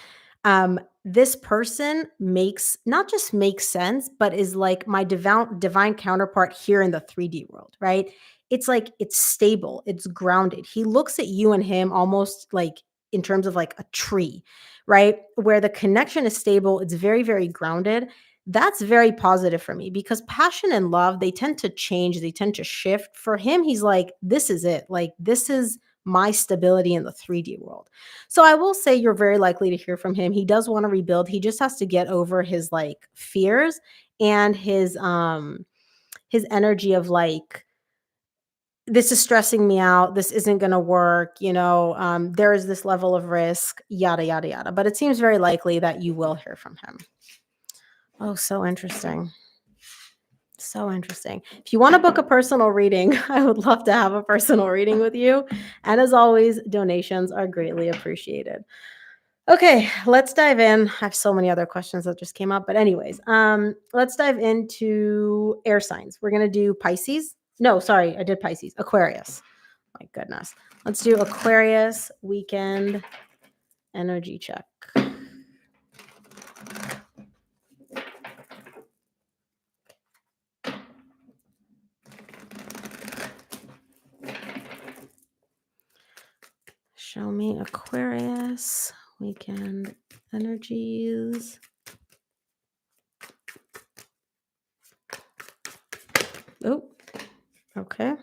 S1: this person makes not just makes sense, but is like my divine counterpart here in the 3D world, right? It's like it's stable, it's grounded. He looks at you and him almost like in terms of like a tree, right? Where the connection is stable, it's very, very grounded. That's very positive for me because passion and love, they tend to change, they tend to shift. For him, he's like, this is it. Like, this is my stability in the 3D world. So I will say you're very likely to hear from him. He does want to rebuild. He just has to get over his like fears and his energy of like this is stressing me out. This isn't going to work. There is this level of risk, yada, yada, yada. But it seems very likely that you will hear from him. Oh, so interesting. So interesting. If you want to book a personal reading, I would love to have a personal reading with you. And as always, donations are greatly appreciated. Okay, let's dive in. I have so many other questions that just came up, but anyways, let's dive into air signs. We're gonna do Pisces. No, sorry, I did Pisces. Aquarius. My goodness. Let's do Aquarius weekend energy check. Show me Aquarius weekend energies. Oh, okay.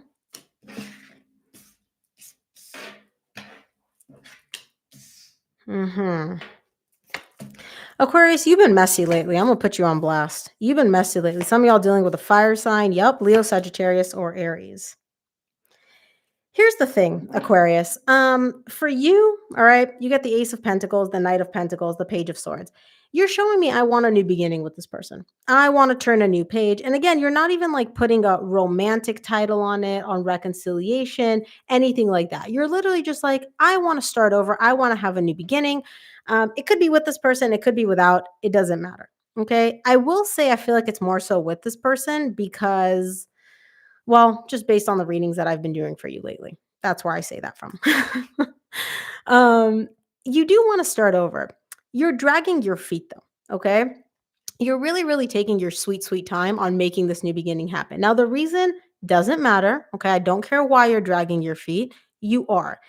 S1: Aquarius, you've been messy lately. I'm gonna put you on blast. You've been messy lately. Some of y'all dealing with a fire sign. Yup, Leo, Sagittarius, or Aries. Here's the thing, Aquarius. For you, all right, you get the Ace of Pentacles, the Knight of Pentacles, the Page of Swords. You're showing me I want a new beginning with this person. I want to turn a new page. And again, you're not even like putting a romantic title on it, on reconciliation, anything like that. You're literally just like, I want to start over. I want to have a new beginning. It could be with this person, it could be without. It doesn't matter. Okay. I will say I feel like it's more so with this person because well, just based on the readings that I've been doing for you lately. That's where I say that from. um, you do want to start over. You're dragging your feet though, okay? You're really, really taking your sweet, sweet time on making this new beginning happen. Now, the reason doesn't matter, okay? I don't care why you're dragging your feet. You are.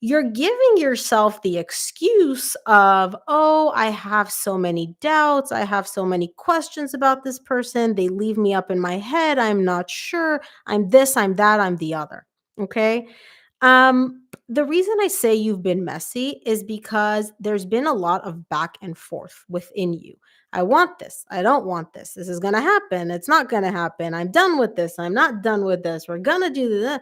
S1: You're giving yourself the excuse of, oh, I have so many doubts. I have so many questions about this person. They leave me up in my head. I'm not sure. I'm this, I'm that, I'm the other. Okay. The reason I say you've been messy is because there's been a lot of back and forth within you. I want this. I don't want this. This is going to happen. It's not going to happen. I'm done with this. I'm not done with this. We're going to do this.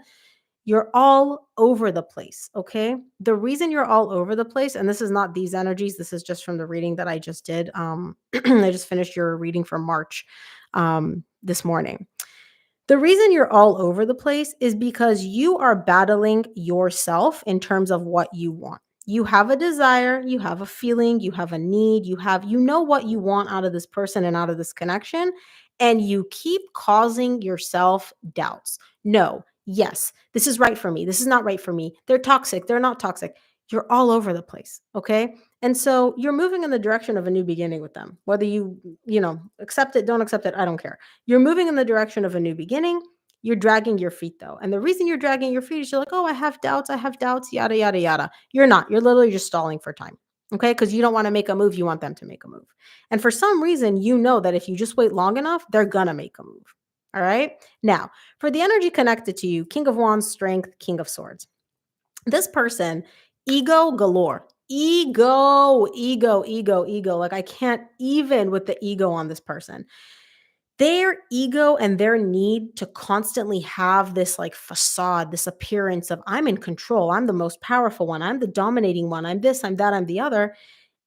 S1: You're all over the place, okay? The reason you're all over the place, and this is not these energies, this is just from the reading that I just did. I just finished your reading for March this morning. The reason you're all over the place is because you are battling yourself in terms of what you want. You have a desire, you have a feeling, you have a need, you know what you want out of this person and out of this connection, and you keep causing yourself doubts. No, yes, this is right for me. This is not right for me. They're toxic, they're not toxic. You're all over the place, okay? And so you're moving in the direction of a new beginning with them. Whether accept it, don't accept it, I don't care. You're moving in the direction of a new beginning. You're dragging your feet though. And the reason you're dragging your feet is you're like, oh, I have doubts, yada, yada, yada. You're not. You're literally just stalling for time. Okay. Because you don't want to make a move. You want them to make a move. And for some reason, you know that if you just wait long enough, they're going to make a move. All right. Now, for the energy connected to you, King of Wands, Strength, King of Swords. This person, ego galore. Ego. Like I can't even with the ego on this person. Their ego and their need to constantly have this like facade, this appearance of I'm in control, I'm the most powerful one, I'm the dominating one, I'm this, I'm that, I'm the other,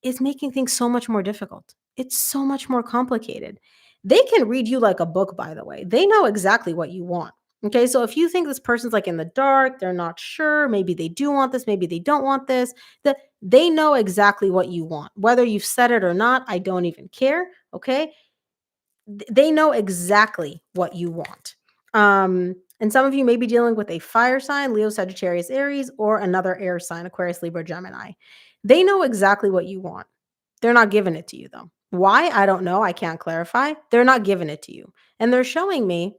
S1: is making things so much more difficult. It's so much more complicated. They can read you like a book, by the way. They know exactly what you want. Okay, so if you think this person's like in the dark, they're not sure, maybe they do want this, maybe they don't want this, they know exactly what you want. Whether you've said it or not, I don't even care. Okay, they know exactly what you want. And some of you may be dealing with a fire sign, Leo, Sagittarius, Aries, or another air sign, Aquarius, Libra, Gemini. They know exactly what you want. They're not giving it to you though. Why? I don't know. I can't clarify. They're not giving it to you. And they're showing me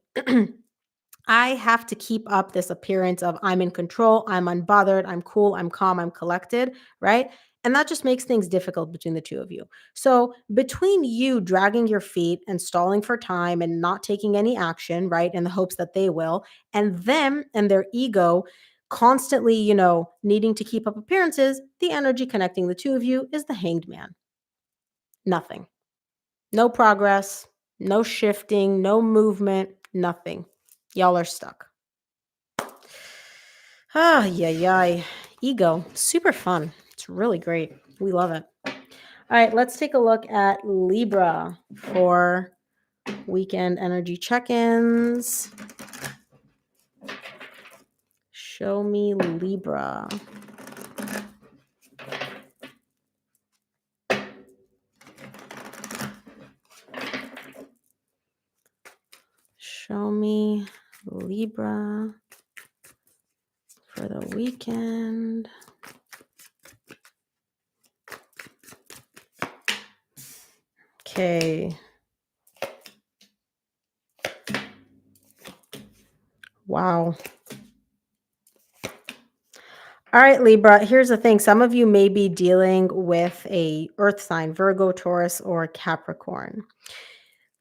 S1: I have to keep up this appearance of I'm in control, I'm unbothered, I'm cool, I'm calm, I'm collected, right? And that just makes things difficult between the two of you. So, between you dragging your feet and stalling for time and not taking any action, right, in the hopes that they will, and them and their ego constantly, needing to keep up appearances, the energy connecting the two of you is the hanged man. Nothing. No progress, no shifting, no movement, nothing. Y'all are stuck. Ah, yeah. Ego. Super fun. It's really great. We love it. All right, let's take a look at Libra for weekend energy check-ins. Show me Libra. Show me Libra for the weekend. Okay. Wow. All right, Libra, here's the thing. Some of you may be dealing with a earth sign, Virgo, Taurus, or Capricorn.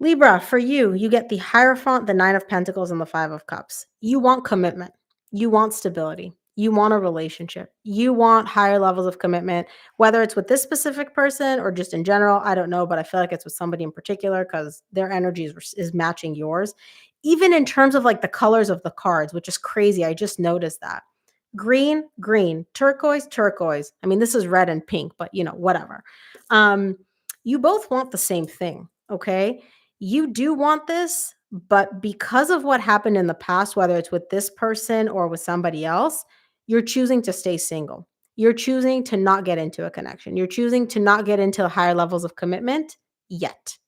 S1: Libra, for you, you get the Hierophant, the Nine of Pentacles, and the Five of Cups. You want commitment. You want stability. You want a relationship. You want higher levels of commitment, whether it's with this specific person or just in general. I don't know, but I feel like it's with somebody in particular because their energy is matching yours. Even in terms of like the colors of the cards, which is crazy. I just noticed that. Green, turquoise. I mean, this is red and pink, but whatever. You both want the same thing, okay? You do want this, but because of what happened in the past, whether it's with this person or with somebody else, you're choosing to stay single. You're choosing to not get into a connection. You're choosing to not get into higher levels of commitment yet.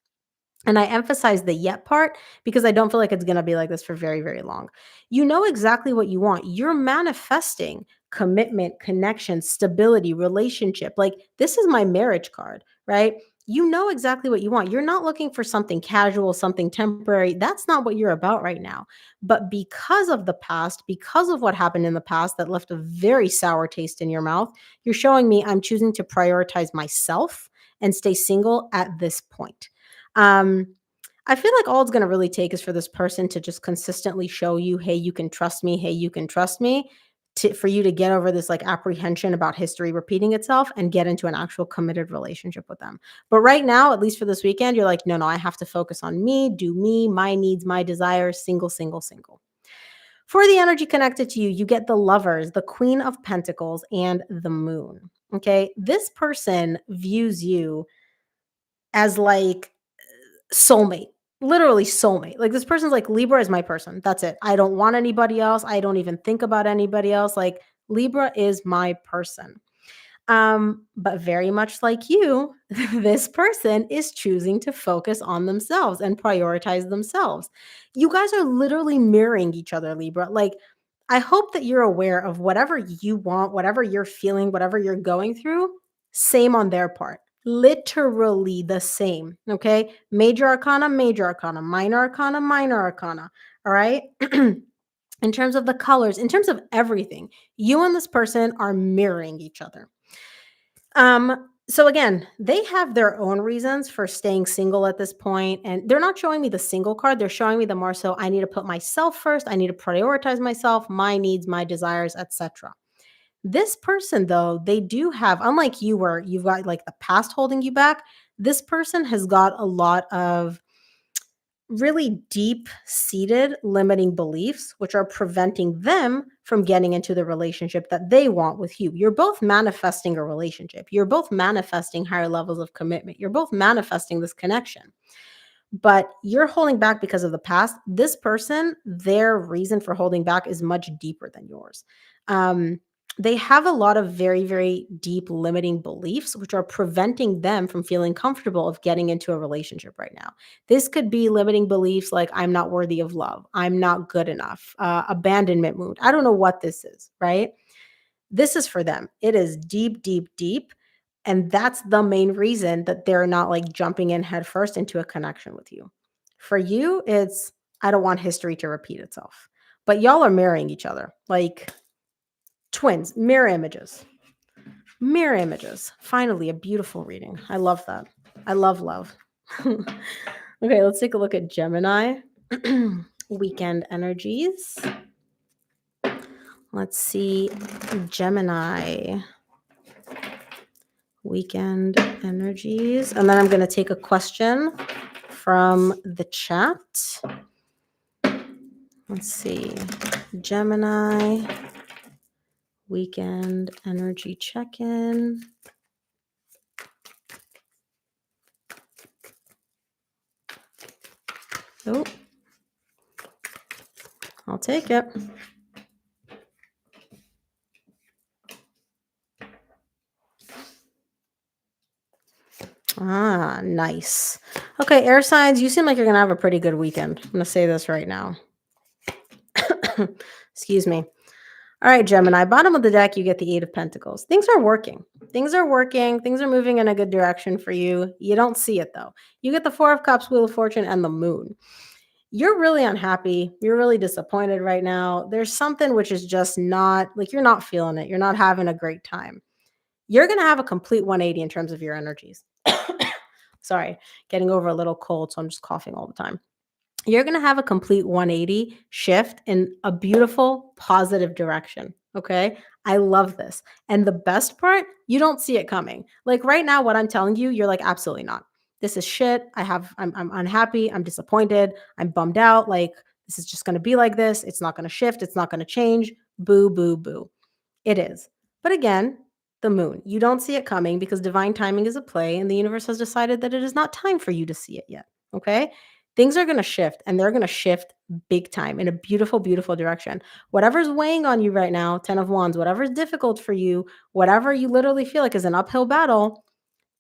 S1: And I emphasize the yet part because I don't feel like it's going to be like this for very, very long. You know exactly what you want. You're manifesting commitment, connection, stability, relationship. Like this is my marriage card, right? You know exactly what you want. You're not looking for something casual, something temporary. That's not what you're about right now. But because of the past, because of what happened in the past that left a very sour taste in your mouth, you're showing me I'm choosing to prioritize myself and stay single at this point. Um, I feel like all it's going to really take is for this person to just consistently show you, hey, you can trust me. Hey, you can trust me. For you to get over this like apprehension about history repeating itself and get into an actual committed relationship with them. But right now, at least for this weekend, you're like, no, I have to focus on me, do me, my needs, my desires, single. For the energy connected to you, you get the Lovers, the Queen of Pentacles, and the Moon. Okay. This person views you as like soulmate, literally soulmate. Like this person's like, Libra is my person. That's it. I don't want anybody else. I don't even think about anybody else. Like Libra is my person. But very much like you, this person is choosing to focus on themselves and prioritize themselves. You guys are literally mirroring each other, Libra. Like, I hope that you're aware of whatever you want, whatever you're feeling, whatever you're going through, same on their part. Literally the same. Okay. Major arcana, minor arcana. All right. In terms of the colors, in terms of everything, you and this person are mirroring each other. So again, they have their own reasons for staying single at this point, and they're not showing me the single card. They're showing me the more so I need to put myself first. I need to prioritize myself, my needs, my desires, etc. This person, though, they do have, unlike you, where you've got like the past holding you back, this person has got a lot of really deep seated limiting beliefs, which are preventing them from getting into the relationship that they want with you. You're both manifesting a relationship. You're both manifesting higher levels of commitment. You're both manifesting this connection, but you're holding back because of the past. This person, their reason for holding back is much deeper than yours. They have a lot of very, very deep limiting beliefs, which are preventing them from feeling comfortable of getting into a relationship right now. This could be limiting beliefs like, I'm not worthy of love, I'm not good enough, abandonment mood. I don't know what this is, right? This is for them. It is deep, deep, deep. And that's the main reason that they're not like jumping in headfirst into a connection with you. For you, it's, I don't want history to repeat itself. But y'all are marrying each other like twins, mirror images. Mirror images. Finally, a beautiful reading. I love that. I love love. Okay, let's take a look at Gemini. Weekend energies. Let's see Gemini. Weekend energies. And then I'm going to take a question from the chat. Let's see. Gemini. Weekend energy check-in. Oh, I'll take it. Ah, nice. Okay, air signs, you seem like you're going to have a pretty good weekend. I'm going to say this right now. Excuse me. All right, Gemini, bottom of the deck, you get the Eight of Pentacles. Things are working. Things are working. Things are moving in a good direction for you. You don't see it, though. You get the Four of Cups, Wheel of Fortune, and the Moon. You're really unhappy. You're really disappointed right now. There's something which is just not, like, you're not feeling it. You're not having a great time. You're going to have a complete 180 in terms of your energies. Sorry, getting over a little cold, so I'm just coughing all the time. You're going to have a complete 180 shift in a beautiful, positive direction. Okay. I love this. And the best part, you don't see it coming. Like right now, what I'm telling you, you're like, absolutely not. This is shit. I'm unhappy. I'm disappointed. I'm bummed out. Like, this is just going to be like this. It's not going to shift. It's not going to change. Boo, boo, boo. It is. But again, the moon, you don't see it coming because divine timing is a play and the universe has decided that it is not time for you to see it yet. Okay. Things are going to shift and they're going to shift big time in a beautiful, beautiful direction. Whatever's weighing on you right now, 10 of Wands, whatever's difficult for you, whatever you literally feel like is an uphill battle,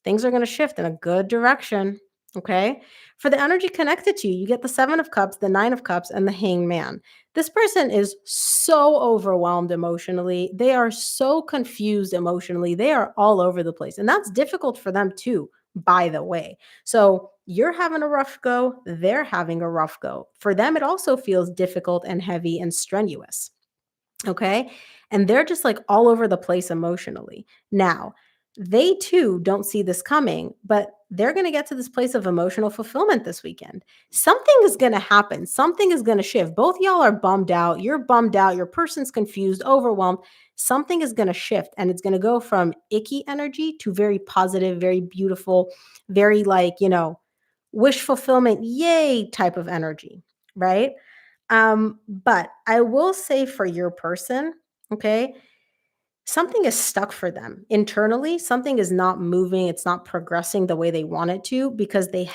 S1: things are going to shift in a good direction. Okay. For the energy connected to you, you get the Seven of Cups, the Nine of Cups, and the Hanged Man. This person is so overwhelmed emotionally. They are so confused emotionally. They are all over the place. And that's difficult for them too, by the way. So you're having a rough go. They're having a rough go. For them, it also feels difficult and heavy and strenuous. Okay. And they're just like all over the place emotionally. Now, they too don't see this coming, but they're going to get to this place of emotional fulfillment this weekend. Something is going to happen. Something is going to shift. Both y'all are bummed out. You're bummed out. Your person's confused, overwhelmed. Something is going to shift and it's going to go from icky energy to very positive, very beautiful, very like, wish fulfillment, yay type of energy, right? But I will say for your person, okay, something is stuck for them internally. Something is not moving. It's not progressing the way they want it to because it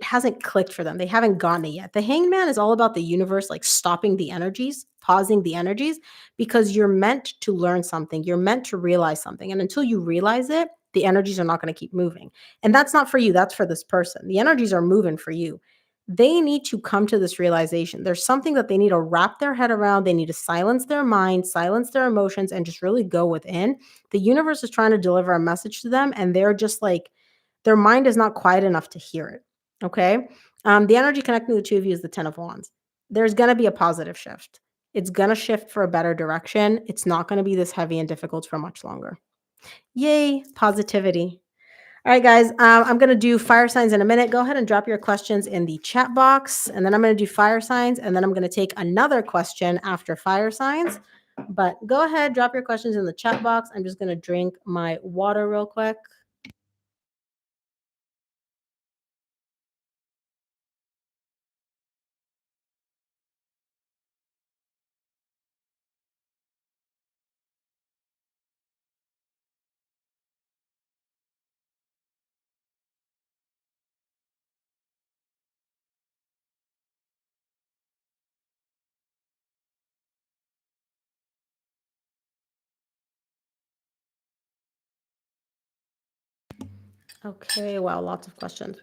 S1: hasn't clicked for them. They haven't gotten it yet. The hangman is all about the universe, like stopping the energies, pausing the energies, because you're meant to learn something. You're meant to realize something. And until you realize it, the energies are not going to keep moving. And that's not for you. That's for this person. The energies are moving for you. They need to come to this realization. There's something that they need to wrap their head around. They need to silence their mind, silence their emotions, and just really go within. The universe is trying to deliver a message to them, and they're just like, their mind is not quiet enough to hear it. Okay. The energy connecting the two of you is the 10 of Wands. There's going to be a positive shift. It's going to shift for a better direction. It's not going to be this heavy and difficult for much longer. Yay, positivity. All right, guys, I'm going to do fire signs in a minute. Go ahead and drop your questions in the chat box, and then I'm going to do fire signs, and then I'm going to take another question after fire signs. But go ahead, drop your questions in the chat box. I'm just going to drink my water real quick. Okay, wow, lots of questions.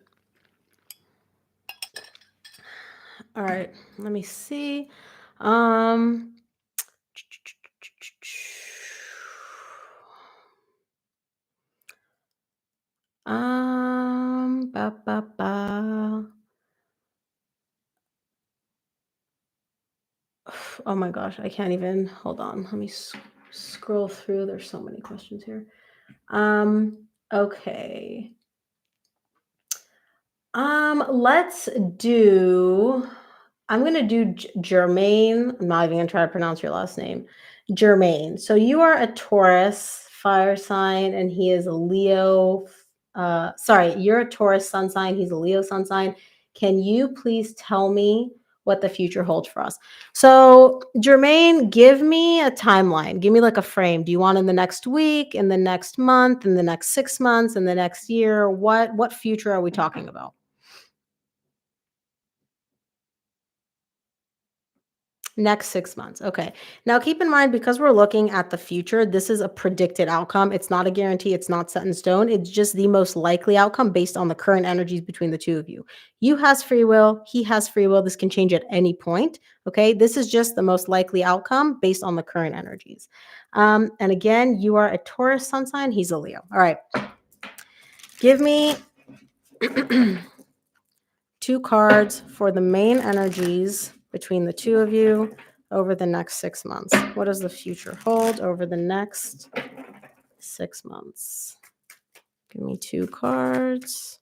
S1: All right, let me see. Um, ba, ba, ba. Oh my gosh, I can't even. Hold on. Let me scroll through. There's so many questions here. Okay. Let's do. I'm gonna do Germain. I'm not even gonna try to pronounce your last name. Germain. So you are a Taurus fire sign, and he is a Leo. Sorry, you're a Taurus sun sign. He's a Leo sun sign. Can you please tell me what the future holds for us? So, Jermaine, give me a timeline. Give me like a frame. Do you want in the next week, in the next month, in the next 6 months, in the next year? What future are we talking about? Next 6 months. Okay. Now keep in mind, because we're looking at the future, this is a predicted outcome. It's not a guarantee. It's not set in stone. It's just the most likely outcome based on the current energies between the two of you. You has free will. He has free will. This can change at any point. Okay. This is just the most likely outcome based on the current energies. And again, you are a Taurus sun sign. He's a Leo. All right. Give me two cards for the main energies between the two of you over the next 6 months. What does the future hold over the next 6 months? Give me two cards.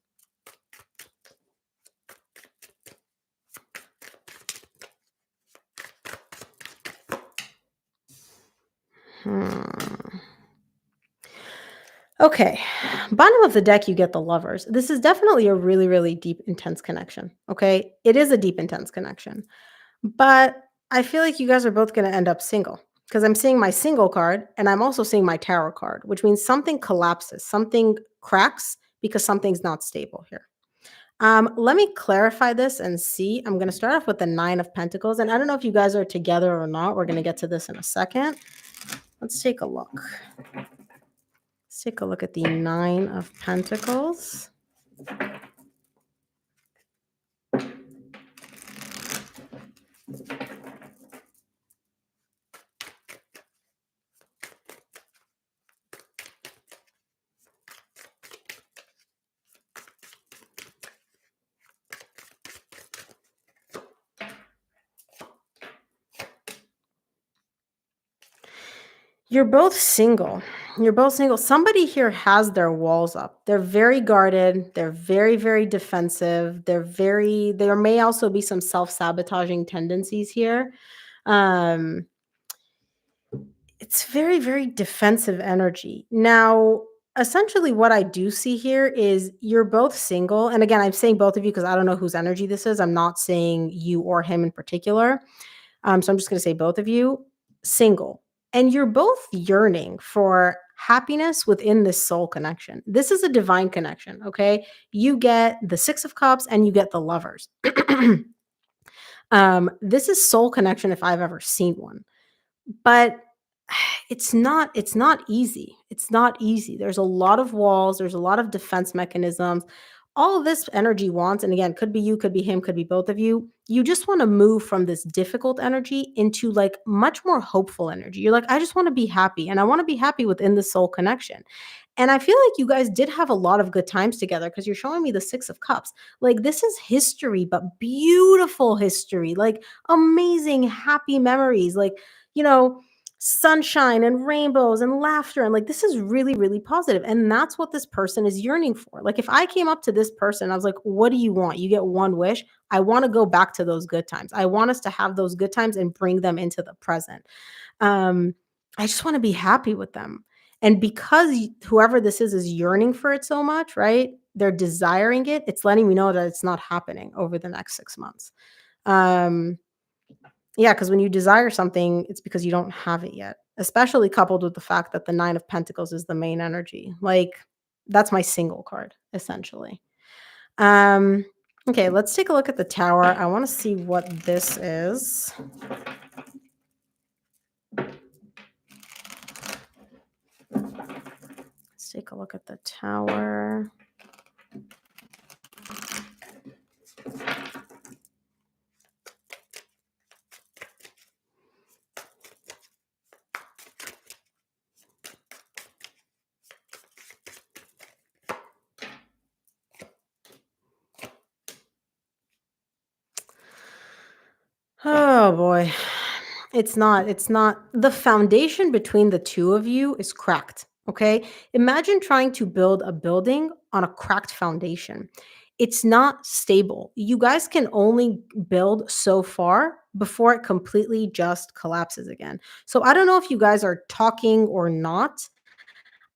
S1: Okay. Bottom of the deck, you get the Lovers. This is definitely a really, really deep, intense connection. Okay. It is a deep, intense connection. But I feel like you guys are both going to end up single because I'm seeing my single card and I'm also seeing my tarot card, which means something collapses, something cracks because something's not stable here. Let me clarify this and see. I'm going to start off with the Nine of Pentacles. And I don't know if you guys are together or not. We're going to get to this in a second. Let's take a look. Let's take a look at the Nine of Pentacles. You're both single. You're both single. Somebody here has their walls up. They're very guarded. They're very, very defensive. There may also be some self-sabotaging tendencies here. Um, it's very, very defensive energy. Now, Essentially, what I do see here is you're both single, and again, I'm saying both of you because I don't know whose energy this is. I'm not saying you or him in particular. So I'm just gonna say both of you single, and you're both yearning for happiness within this soul connection. This is a divine connection, okay? You get the 6 of cups and you get the lovers. This is soul connection if I've ever seen one. But it's not easy. It's not easy. There's a lot of walls, there's a lot of defense mechanisms. All of this energy wants, and again, could be you, could be him, could be both of you. You just want to move from this difficult energy into like much more hopeful energy. You're like, I just want to be happy and I want to be happy within the soul connection. And I feel like you guys did have a lot of good times together because you're showing me the 6 of cups. Like this is history, but beautiful history. Like amazing happy memories. Like, you know, sunshine and rainbows and laughter, and like this is really really positive, and that's what this person is yearning for. Like if I came up to this person, I was like, what do you want? You get one wish. I want to go back to those good times. I want us to have those good times and bring them into the present. um I just want to be happy with them, and because whoever this is yearning for it so much, right? They're desiring it. It's letting me know that it's not happening over the next 6 months. um yeah, because when you desire something, it's because you don't have it yet, especially coupled with the fact that the 9 of Pentacles is the main energy. Like, that's my single card, essentially. Um, okay, let's take a look at the Tower. I want to see what this is. Let's take a look at the Tower. Oh boy. It's not the foundation between the two of you is cracked, okay? Imagine trying to build a building on a cracked foundation. It's not stable. You guys can only build so far before it completely just collapses again. So I don't know if you guys are talking or not.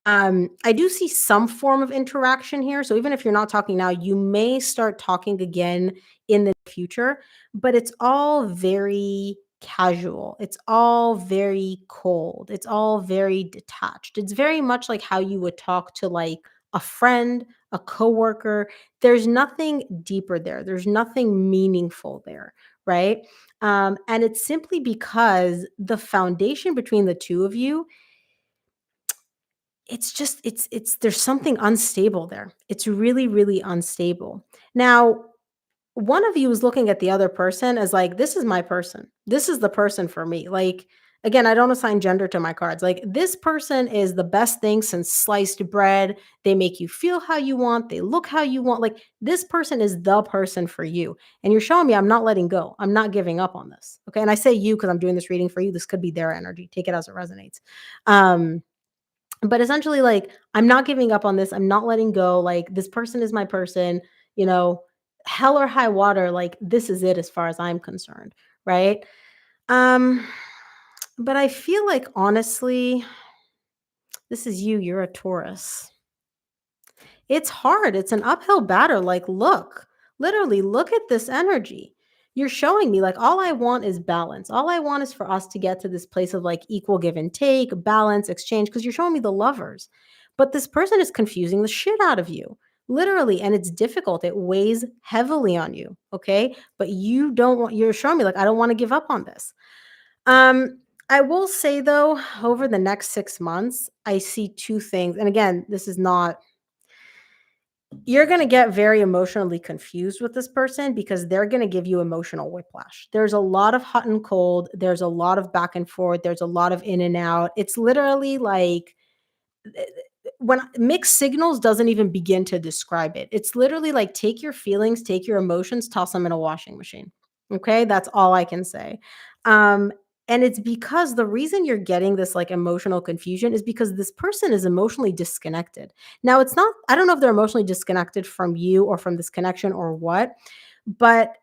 S1: I do see some form of interaction here. So even if you're not talking now, you may start talking again in the future, but it's all very casual. It's all very cold. It's all very detached. It's very much like how you would talk to like a friend, a coworker. There's nothing deeper there. There's nothing meaningful there, right? And it's simply because the foundation between the two of you, it's just it's there's something unstable there. It's really, really unstable. Now, one of you is looking at the other person as like, "This is my person. This is the person for me." Like, again, I don't assign gender to my cards. Like, this person is the best thing since sliced bread. They make you feel how you want. They look how you want. Like, this person is the person for you. And you're showing me I'm not letting go. I'm not giving up on this. Okay. And I say you because I'm doing this reading for you. This could be their energy. Take it as it resonates. Um, but essentially, like, I'm not giving up on this. I'm not letting go. Like, this person is my person, you know, hell or high water, like, this is it as far as I'm concerned, right? Um, but I feel like honestly, this is you, you're a Taurus. It's hard. It's an uphill battle. Like, look, literally, look at this energy. You're showing me, like, all I want is balance. All I want is for us to get to this place of like equal give and take, balance, exchange, because you're showing me the lovers. But this person is confusing the shit out of you, literally. And it's difficult. It weighs heavily on you. Okay. But you don't want, you're showing me, like, I don't want to give up on this. I will say though, over the next 6 months, I see two things. And again, this is not, you're going to get very emotionally confused with this person because they're going to give you emotional whiplash. There's a lot of hot and cold. There's a lot of back and forth. There's a lot of in and out. It's literally like when mixed signals doesn't even begin to describe it. It's literally like take your feelings, take your emotions, toss them in a washing machine. Okay, that's all I can say. Um, and it's because the reason you're getting this like emotional confusion is because this person is emotionally disconnected. Now, it's not, I don't know if they're emotionally disconnected from you or from this connection or what, but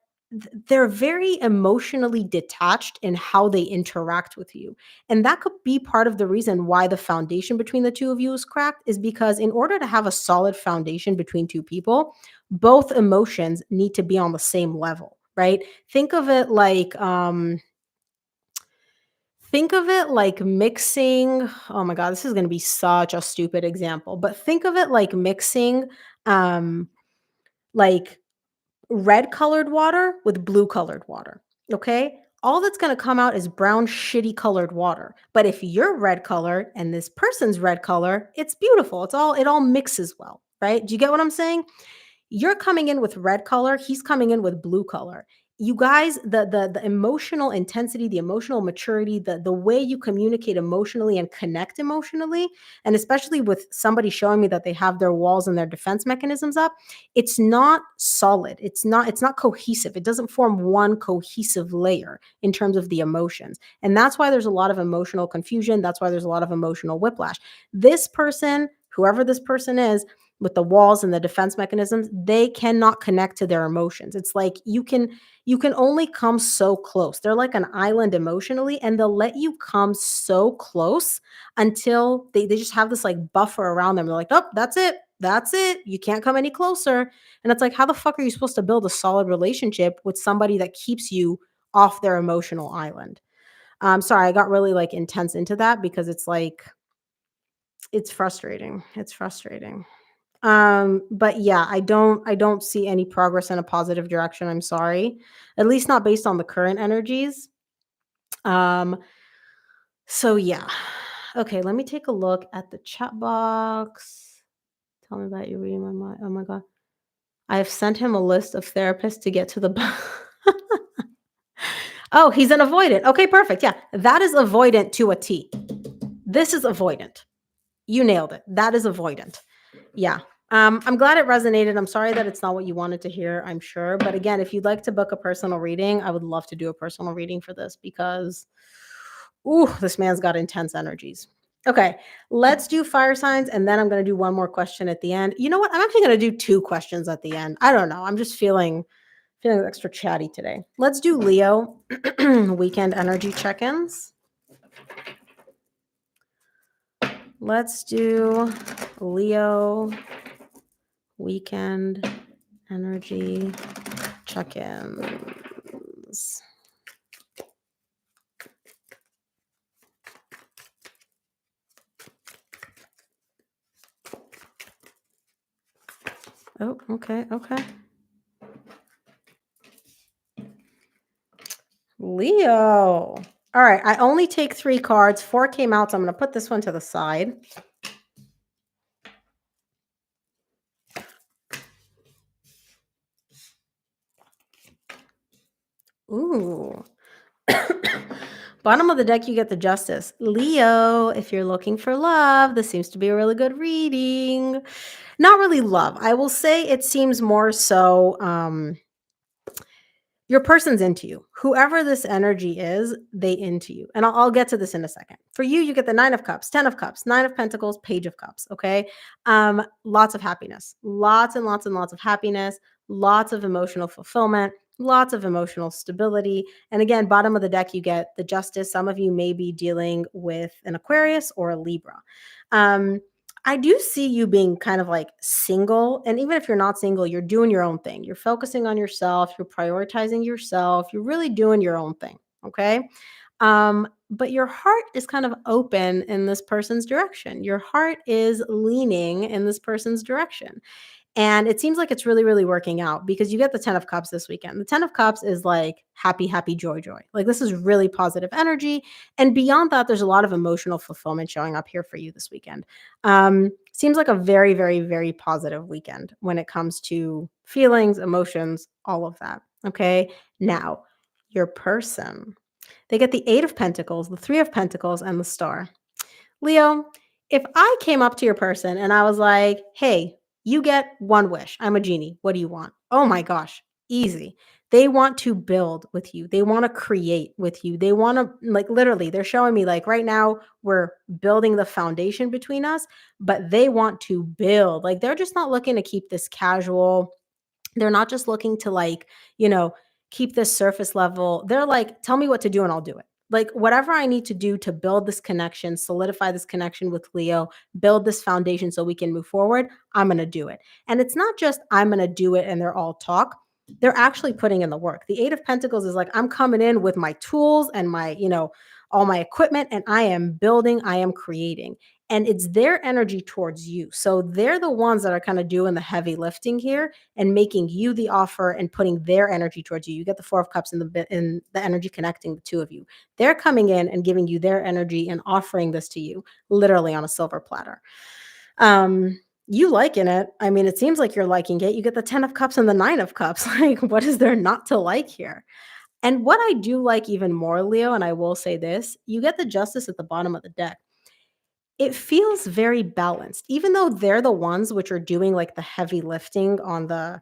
S1: they're very emotionally detached in how they interact with you. And that could be part of the reason why the foundation between the two of you is cracked, is because in order to have a solid foundation between two people, both emotions need to be on the same level, right? Think of it like mixing, oh my god, this is going to be such a stupid example, but think of it like mixing um like red colored water with blue colored water. Okay. All that's going to come out is brown, shitty colored water. But if you're red colored and this person's red color, it's beautiful. It all mixes well. Right. Do you get what I'm saying? You're coming in with red color, he's coming in with blue color. You guys, the emotional intensity, the emotional maturity, the way you communicate emotionally and connect emotionally, and especially with somebody showing me that they have their walls and their defense mechanisms up, it's not solid. It's not cohesive. It doesn't form one cohesive layer in terms of the emotions. And that's why there's a lot of emotional confusion. That's why there's a lot of emotional whiplash. This person, whoever this person is, with the walls and the defense mechanisms, they cannot connect to their emotions. It's like you can only come so close. They're like an island emotionally, and they'll let you come so close until they just have this like buffer around them. They're like, oh, that's it. That's it. You can't come any closer. And it's like, how the fuck are you supposed to build a solid relationship with somebody that keeps you off their emotional island? Sorry, I got really like intense into that because it's like it's frustrating. It's frustrating. But yeah, I don't see any progress in a positive direction, I'm sorry. At least not based on the current energies. Um, so yeah. Okay, let me take a look at the chat box. Tell me about you reading my mind. Oh my god. I have sent him a list of therapists to get to the Oh, he's an avoidant. Okay, perfect. Yeah. That is avoidant to a T. This is avoidant. You nailed it. That is avoidant. Yeah. I'm glad it resonated. I'm sorry that it's not what you wanted to hear, I'm sure. But again, if you'd like to book a personal reading, I would love to do a personal reading for this because, ooh, this man's got intense energies. Okay, let's do fire signs, and then I'm going to do one more question at the end. You know what? I'm actually going to do two questions at the end. I don't know. I'm just feeling extra chatty today. Let's do Leo weekend energy check-ins. Let's do Leo weekend energy check-ins. Oh, okay, okay. Leo. All right, I only take 3 cards. 4 came out, so I'm going to put this one to the side. Ooh. Bottom of the deck, you get the Justice. Leo, if you're looking for love, this seems to be a really good reading. Not really love. I will say it seems more so your person's into you. Whoever this energy is, they into you. And I'll get to this in a second. For you, you get the 9 of Cups, 10 of Cups, 9 of Pentacles, Page of Cups. Okay. Lots of happiness, lots and lots and lots of happiness, lots of emotional fulfillment, lots of emotional stability. And again, bottom of the deck, you get the Justice. Some of you may be dealing with an Aquarius or a Libra. I do see you being kind of like single. And even if you're not single, you're doing your own thing. You're focusing on yourself. You're prioritizing yourself. You're really doing your own thing. Okay. But your heart is kind of open in this person's direction. Your heart is leaning in this person's direction. And it seems like it's really, really working out because you get the 10 of Cups this weekend. The 10 of Cups is like happy, happy, joy, joy. Like this is really positive energy. And beyond that, there's a lot of emotional fulfillment showing up here for you this weekend. Seems like a very, very, very positive weekend when it comes to feelings, emotions, all of that. Okay. Now, your person, they get the 8 of Pentacles, the 3 of Pentacles, and the Star. Leo, if I came up to your person and I was like, hey, you get one wish. I'm a genie. What do you want? Oh my gosh, easy. They want to build with you. They want to create with you. They want to, like, literally, they're showing me, like, right now, we're building the foundation between us, but they want to build. Like, they're just not looking to keep this casual. They're not just looking to, like, you know, keep this surface level. They're like, tell me what to do and I'll do it. Like whatever I need to do to build this connection, solidify this connection with Leo, build this foundation so we can move forward, I'm going to do it. And it's not just I'm going to do it and they're all talk. They're actually putting in the work. The 8 of Pentacles is like I'm coming in with my tools and my, all my equipment and I am building, I am creating. And it's their energy towards you. So they're the ones that are kind of doing the heavy lifting here and making you the offer and putting their energy towards you. You get the 4 of Cups in the energy connecting the two of you. They're coming in and giving you their energy and offering this to you literally on a silver platter. You liking it. I mean, it seems like you're liking it. You get the 10 of Cups and the 9 of Cups. Like, what is there not to like here? And what I do like even more, Leo, and I will say this, you get the Justice at the bottom of the deck. It feels very balanced, even though they're the ones which are doing like the heavy lifting on the,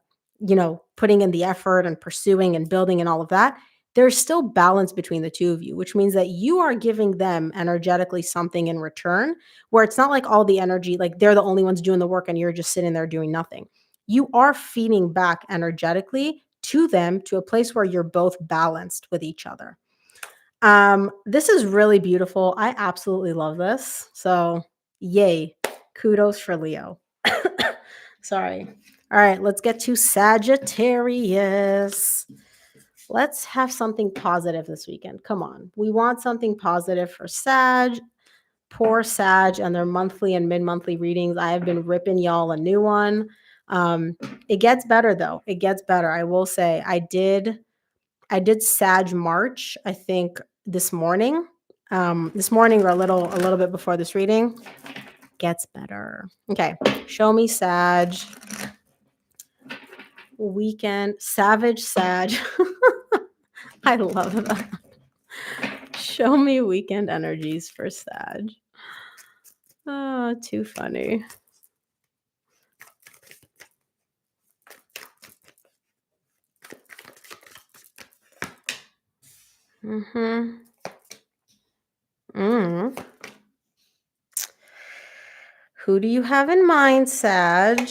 S1: putting in the effort and pursuing and building and all of that. There's still balance between the two of you, which means that you are giving them energetically something in return, where it's not like all the energy, like they're the only ones doing the work and you're just sitting there doing nothing. You are feeding back energetically to them to a place where you're both balanced with each other. This is really beautiful. I absolutely love this. So, yay. Kudos for Leo. Sorry. All right, let's get to Sagittarius. Let's have something positive this weekend. Come on. We want something positive for Sag. Poor Sag and their monthly and mid-monthly readings. I have been ripping y'all a new one. It gets better though. It gets better. I will say I did Sag March, I think this morning. This morning or a little bit before this reading. Gets better. Okay. Show me Sag. Weekend. Savage Sag. I love that. Show me weekend energies for Sag. Oh, too funny. Mm-hmm. Mm. Who do you have in mind, Sag?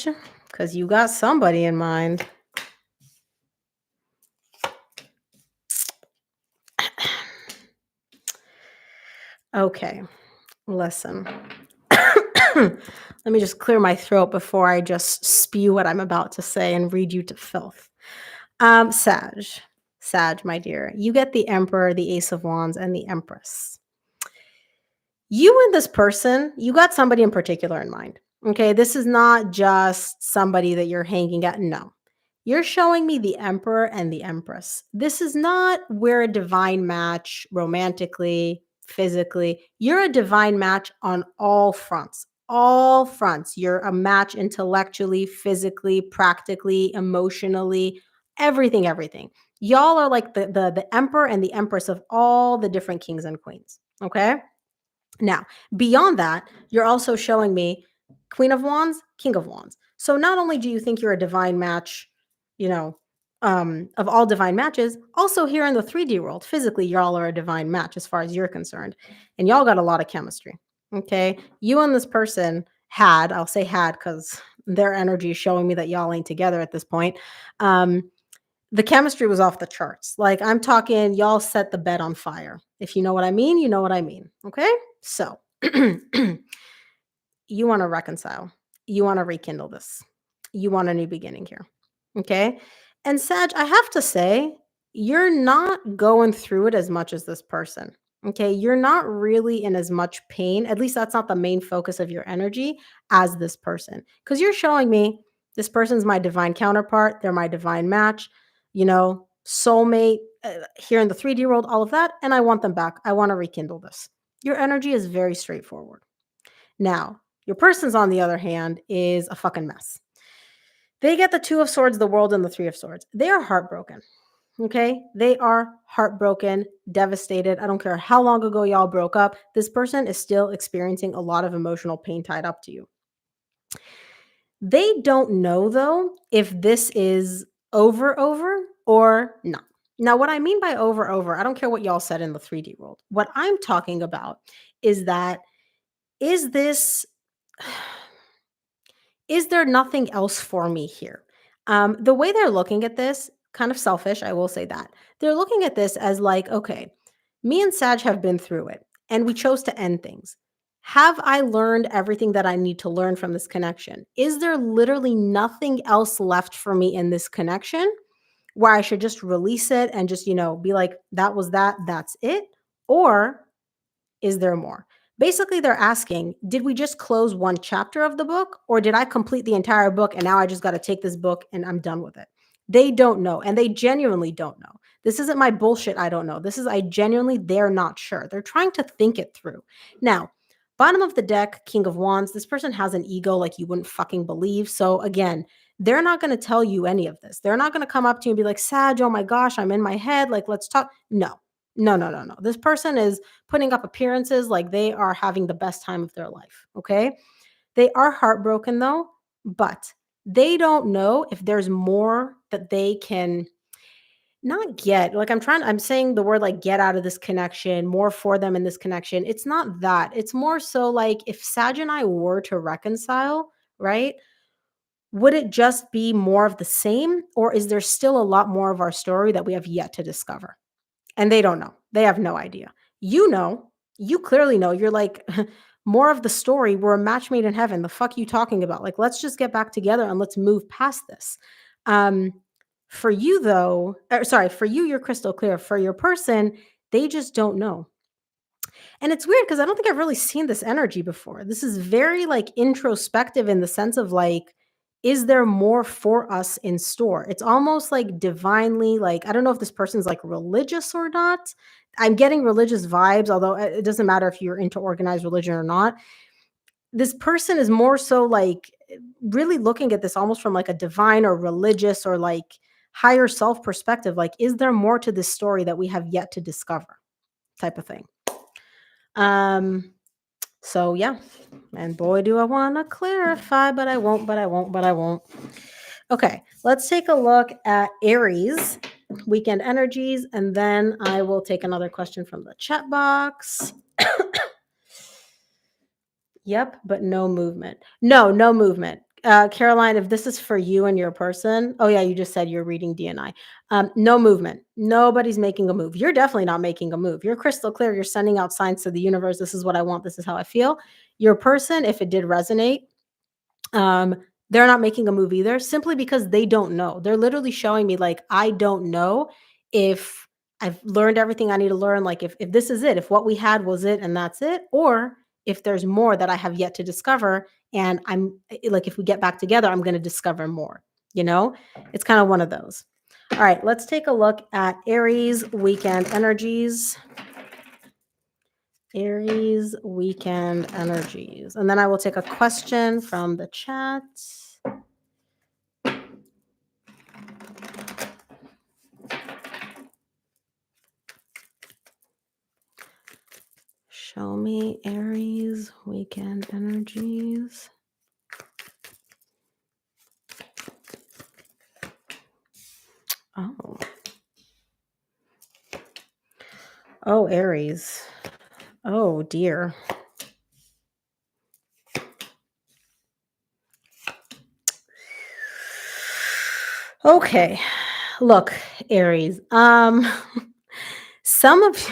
S1: Because you got somebody in mind. Okay, listen. Let me just clear my throat before I just spew what I'm about to say and read you to filth. Sag, my dear, you get the Emperor, the Ace of Wands, and the Empress. You and this person, you got somebody in particular in mind. Okay, this is not just somebody that you're hanging at. No, you're showing me the Emperor and the Empress. This is not we're a divine match romantically, physically. You're a divine match on all fronts. All fronts. You're a match intellectually, physically, practically, emotionally, everything, everything. Y'all are like the Emperor and the Empress of all the different kings and queens. Okay? Now, beyond that, you're also showing me Queen of Wands, King of Wands. So not only do you think you're a divine match, you know, of all divine matches, also here in the 3D world, physically, y'all are a divine match as far as you're concerned. And y'all got a lot of chemistry. Okay. You and this person I'll say had because their energy is showing me that y'all ain't together at this point. The chemistry was off the charts. Like I'm talking, y'all set the bed on fire. If you know what I mean, you know what I mean. Okay. So you want to reconcile. You want to rekindle this. You want a new beginning here. Okay. And Sag, I have to say, you're not going through it as much as this person. Okay. You're not really in as much pain. At least that's not the main focus of your energy as this person. Because you're showing me this person's my divine counterpart. They're my divine match, soulmate here in the 3D world, all of that. And I want them back. I want to rekindle this. Your energy is very straightforward. Now, your person's, on the other hand, is a fucking mess. They get the 2 of Swords, the World, and the 3 of Swords. They are heartbroken. Okay? They are heartbroken, devastated. I don't care how long ago y'all broke up. This person is still experiencing a lot of emotional pain tied up to you. They don't know, though, if this is over or not. Now, what I mean by over, I don't care what y'all said in the 3D world. What I'm talking about is that is there nothing else for me here? The way they're looking at this, kind of selfish, I will say that. They're looking at this as like, okay, me and Sag have been through it and we chose to end things. Have I learned everything that I need to learn from this connection? Is there literally nothing else left for me in this connection where I should just release it and just, be like, that was that, that's it? Or is there more? Basically, they're asking, did we just close one chapter of the book or did I complete the entire book and now I just got to take this book and I'm done with it? They don't know and they genuinely don't know. This isn't my bullshit. I don't know. This is I genuinely, they're not sure. They're trying to think it through. Now, bottom of the deck, King of Wands, this person has an ego like you wouldn't fucking believe. So again, they're not going to tell you any of this. They're not going to come up to you and be like, Sag, oh my gosh, I'm in my head. Like, let's talk. No, no, no, no, no. This person is putting up appearances like they are having the best time of their life. Okay. They are heartbroken though, but they don't know if there's more that they can not get. Like I'm saying the word like get out of this connection, more for them in this connection. It's not that. It's more so like if Sag and I were to reconcile, right? Would it just be more of the same? Or is there still a lot more of our story that we have yet to discover? And they don't know. They have no idea. You know, you clearly know. You're like, more of the story. We're a match made in heaven. The fuck you talking about? Like, let's just get back together and let's move past this. Um, for you though, sorry, for you, you're crystal clear. For your person, they just don't know. And it's weird because I don't think I've really seen this energy before. This is very like introspective in the sense of like, is there more for us in store? It's almost like divinely, like, I don't know if this person's like religious or not. I'm getting religious vibes, although it doesn't matter if you're into organized religion or not. This person is more so like really looking at this almost from like a divine or religious or like higher self perspective. Like, is there more to this story that we have yet to discover? Type of thing. So yeah, and boy, do I want to clarify, but I won't, but I won't, but I won't. Okay, let's take a look at Aries weekend energies, and then I will take another question from the chat box. Yep, but no movement. No, no movement. Caroline, if this is for you and your person, oh yeah, you just said you're reading DNI. No movement. Nobody's making a move. You're definitely not making a move. You're crystal clear. You're sending out signs to the universe. This is what I want. This is how I feel. Your person, if it did resonate, um, they're not making a move either, simply because they don't know. They're literally showing me like, I don't know if I've learned everything I need to learn. Like if this is it, if what we had was it and that's it, or if there's more that I have yet to discover. And I'm like, if we get back together, I'm going to discover more, it's kind of one of those. All right, let's take a look at Aries weekend energies. Aries weekend energies. And then I will take a question from the chat. Show me Aries weekend energies. Oh. Oh, Aries. Oh, dear. Okay. Look, Aries. Some of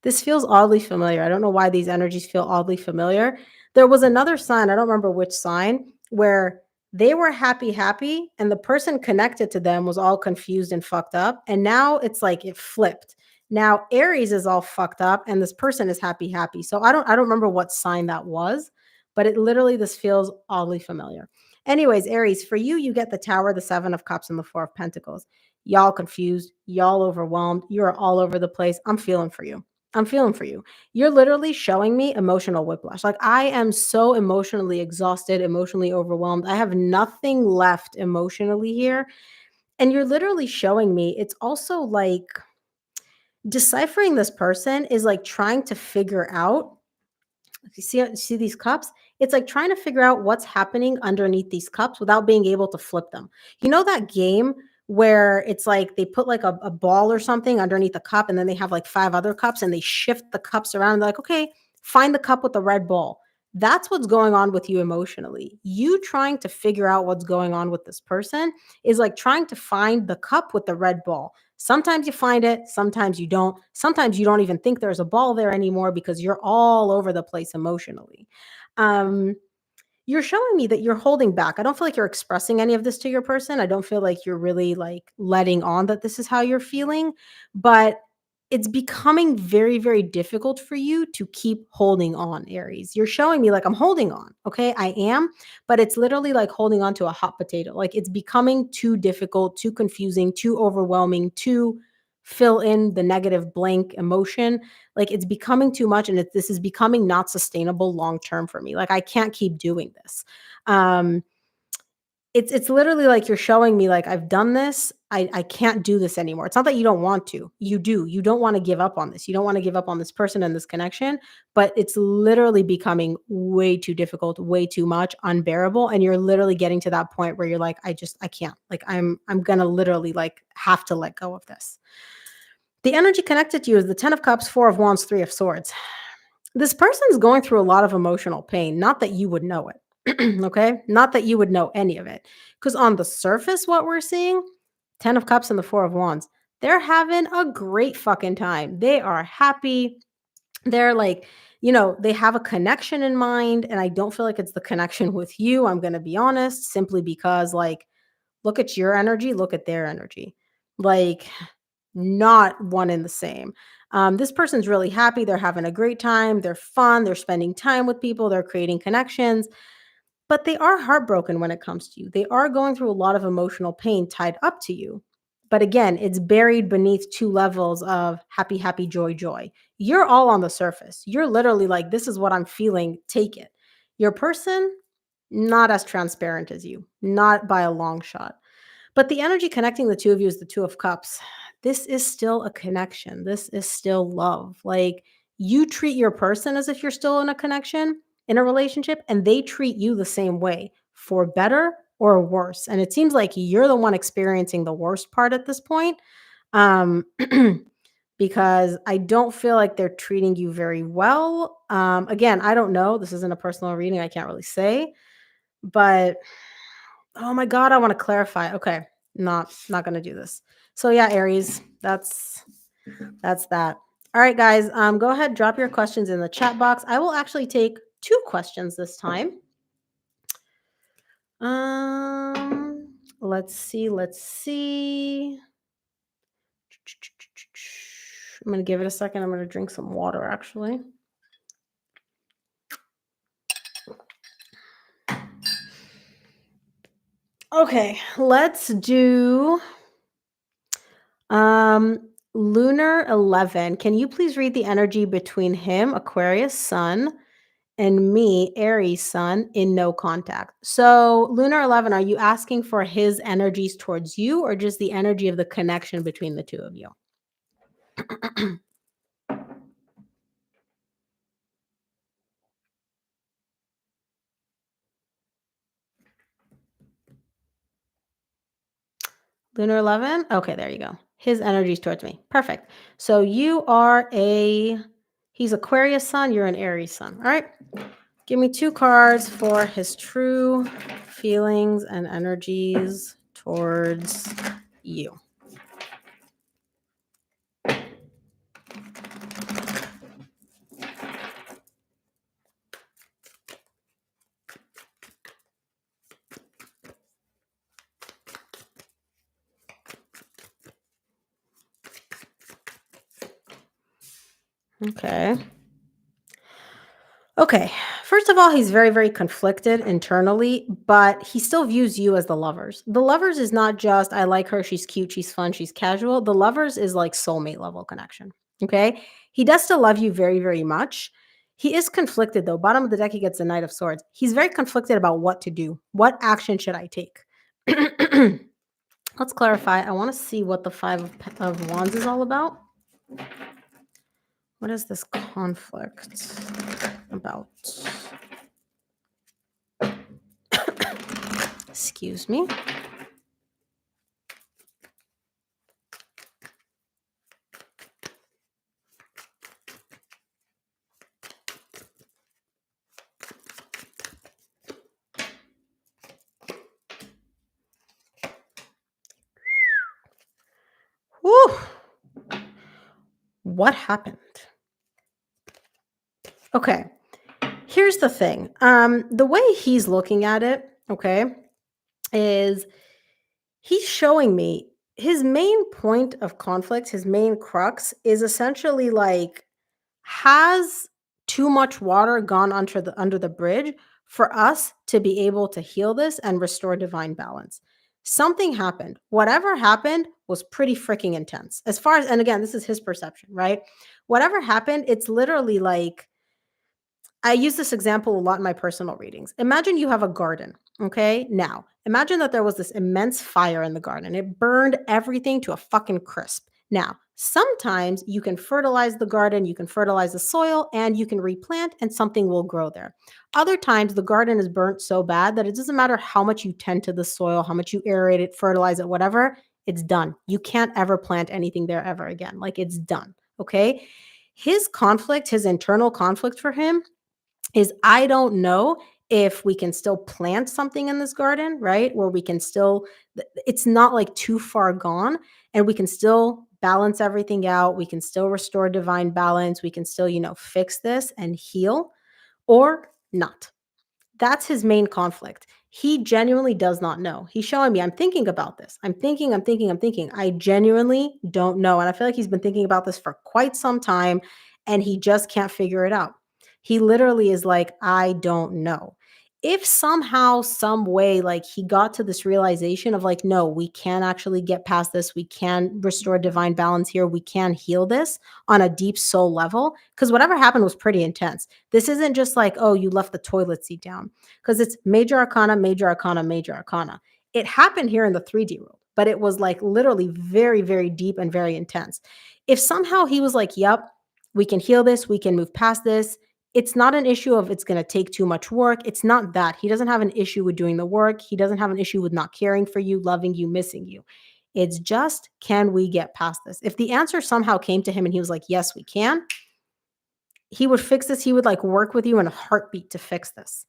S1: this feels oddly familiar. I don't know why these energies feel oddly familiar. There was another sign, I don't remember which sign, where they were happy, and the person connected to them was all confused and fucked up. And now it's like it flipped. Now Aries is all fucked up and this person is happy. So I don't remember what sign that was, but it literally this feels oddly familiar. Anyways, Aries, for you, you get the Tower, the Seven of Cups, and the Four of Pentacles. Y'all confused, y'all overwhelmed, you're all over the place. I'm feeling for you. I'm feeling for you. You're literally showing me emotional whiplash. Like I am so emotionally exhausted, emotionally overwhelmed. I have nothing left emotionally here. And you're literally showing me it's also like deciphering this person is like trying to figure out. You see these cups? It's like trying to figure out what's happening underneath these cups without being able to flip them. You know that game where it's like they put like a ball or something underneath a cup and then they have like five other cups and they shift the cups around and they're like, okay, find the cup with the red ball. That's what's going on with you emotionally. You trying to figure out what's going on with this person is like trying to find the cup with the red ball. Sometimes you find it, sometimes you don't. Sometimes you don't even think there's a ball there anymore because you're all over the place emotionally. Um, you're showing me that you're holding back. I don't feel like you're expressing any of this to your person. I don't feel like you're really like letting on that this is how you're feeling, but it's becoming very, very difficult for you to keep holding on, Aries. You're showing me like I'm holding on. Okay. I am, but it's literally like holding on to a hot potato. Like it's becoming too difficult, too confusing, too overwhelming, too fill in the negative blank emotion. Like it's becoming too much and this is becoming not sustainable long term for me. Like I can't keep doing this. Um it's literally like you're showing me like I've done this. I can't do this anymore. It's not that you don't want to. You do. You don't want to give up on this. You don't want to give up on this person and this connection, but it's literally becoming way too difficult, way too much, unbearable and you're literally getting to that point where you're like I can't. Like I'm going to literally like have to let go of this. The energy connected to you is the 10 of cups, 4 of wands, 3 of swords. This person is going through a lot of emotional pain, not that you would know it. Okay? Not that you would know any of it. Because on the surface, what we're seeing, 10 of cups and the 4 of wands, they're having a great fucking time. They are happy. They're like, they have a connection in mind. And I don't feel like it's the connection with you. I'm going to be honest, simply because, like, look at your energy, look at their energy. Like, not one and the same. This person's really happy. They're having a great time. They're fun. They're spending time with people. They're creating connections, but they are heartbroken when it comes to you. They are going through a lot of emotional pain tied up to you. But again, it's buried beneath two levels of happy, happy, joy, joy. You're all on the surface. You're literally like, this is what I'm feeling. Take it. Your person, not as transparent as you, not by a long shot. But the energy connecting the two of you is the 2 of cups. This is still a connection. This is still love. Like you treat your person as if you're still in a connection, in a relationship, and they treat you the same way, for better or worse. And it seems like you're the one experiencing the worst part at this point. Um because I don't feel like they're treating you very well. Again, I don't know. This isn't a personal reading. I can't really say, but oh my god, I wanna clarify. Okay, not gonna do this. So yeah, Aries, that's that. All right, guys, go ahead, drop your questions in the chat box. I will actually take 2 questions this time. Let's see. I'm gonna give it a second. I'm gonna drink some water, actually. Okay, let's do Lunar 11. Can you please read the energy between him, Aquarius sun, and me, Aries sun, in no contact? So, Lunar 11, are you asking for his energies towards you or just the energy of the connection between the two of you? Lunar 11? Okay, there you go. His energies towards me. Perfect. So, he's Aquarius sun, you're an Aries sun. All right. Give me 2 cards for his true feelings and energies towards you. Okay. Okay. First of all, he's very, very conflicted internally, but he still views you as the lovers. The lovers is not just, I like her, she's cute, she's fun, she's casual. The lovers is like soulmate level connection. Okay. He does still love you very, very much. He is conflicted though. Bottom of the deck, he gets the Knight of Swords. He's very conflicted about what to do. What action should I take? Let's clarify. I want to see what the of Wands is all about. What is this conflict about? Excuse me. Whew, what happened? Okay, here's the thing. The way he's looking at it, okay, is he's showing me his main point of conflict, his main crux is essentially like, has too much water gone under the bridge for us to be able to heal this and restore divine balance? Something happened. Whatever happened was pretty freaking intense. As far as, and again, this is his perception, right? Whatever happened, it's literally like, I use this example a lot in my personal readings. Imagine you have a garden, okay? Now, imagine that there was this immense fire in the garden. It burned everything to a fucking crisp. Now, sometimes you can fertilize the garden, you can fertilize the soil, and you can replant, and something will grow there. Other times, the garden is burnt so bad that it doesn't matter how much you tend to the soil, how much you aerate it, fertilize it, whatever, it's done. You can't ever plant anything there ever again. Like it's done, okay? His conflict, his internal conflict for him is I don't know if we can still plant something in this garden, right? Where we can still, it's not like too far gone and we can still balance everything out. We can still restore divine balance. We can still, fix this and heal or not. That's his main conflict. He genuinely does not know. He's showing me, I'm thinking about this. I'm thinking. I genuinely don't know. And I feel like he's been thinking about this for quite some time and he just can't figure it out. He literally is like, I don't know. If somehow, some way, like he got to this realization of like, no, we can actually get past this. We can restore divine balance here. We can heal this on a deep soul level. Because whatever happened was pretty intense. This isn't just like, oh, you left the toilet seat down, because it's major arcana, major arcana, major arcana. It happened here in the 3D world, but it was like literally very, very deep and very intense. If somehow he was like, yep, we can heal this, we can move past this. It's not an issue of it's going to take too much work. It's not that. He doesn't have an issue with doing the work. He doesn't have an issue with not caring for you, loving you, missing you. It's just, can we get past this? If the answer somehow came to him and he was like, yes, we can, he would fix this. He would like work with you in a heartbeat to fix this.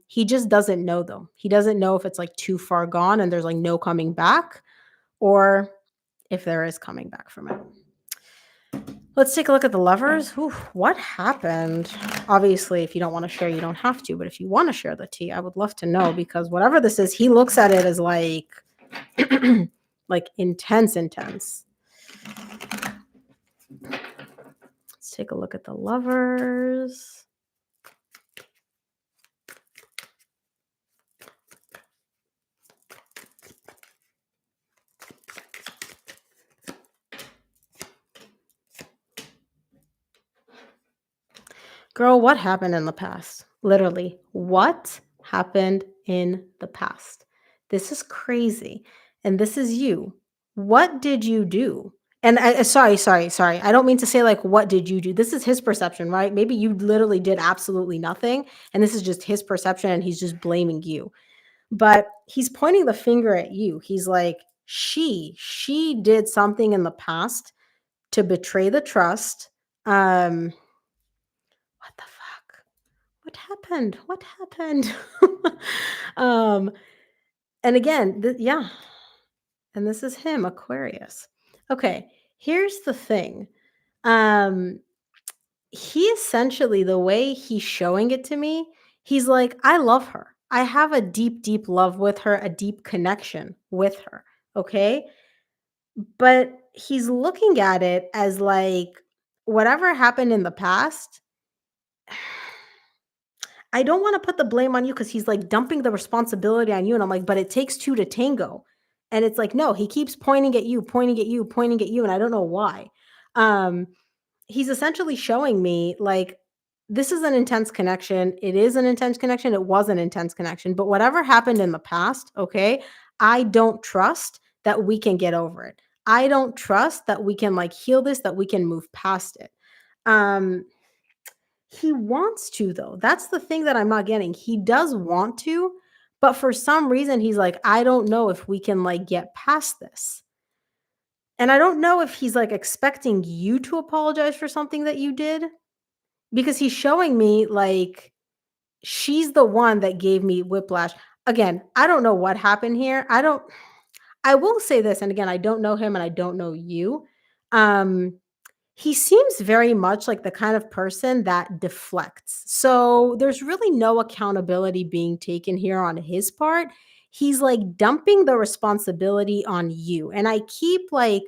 S1: He just doesn't know though. He doesn't know if it's like too far gone and there's like no coming back or if there is coming back from it. Let's take a look at the lovers. Ooh, what happened? Obviously, if you don't want to share, you don't have to. But if you want to share the tea, I would love to know because whatever this is, he looks at it as like, like intense, intense. Let's take a look at the lovers. Girl, what happened in the past? Literally, what happened in the past? This is crazy. And this is you. What did you do? And sorry. I don't mean to say like, what did you do? This is his perception, right? Maybe you literally did absolutely nothing. And this is just his perception and he's just blaming you. But he's pointing the finger at you. He's like, she did something in the past to betray the trust. What the fuck? What happened? What happened? um, and again, yeah, and this is him, Aquarius. Okay, here's the thing. Um, he essentially, the way he's showing it to me, he's like, I love her. I have a deep, deep love with her, a deep connection with her. Okay. But he's looking at it as like whatever happened in the past, I don't wanna put the blame on you because he's, like, dumping the responsibility on you, and I'm like, "But it takes 2 to tango." And it's like, no, he keeps pointing at you, pointing at you, pointing at you, and I don't know why. Um, he's essentially showing me, like, this is an intense connection. It is an intense connection. It was an intense connection, but whatever happened in the past, okay, I don't trust that we can get over it. I don't trust that we can, like, heal this, that we can move past it. Um he wants to though. That's the thing that I'm not getting. He does want to, but for some reason he's like, I don't know if we can like get past this. And I don't know if he's like expecting you to apologize for something that you did because he's showing me like she's the one that gave me whiplash. Again, I don't know what happened here. I will say this, and again, I don't know him and I don't know you. Um, he seems very much like the kind of person that deflects. So there's really no accountability being taken here on his part. He's like dumping the responsibility on you. And I keep like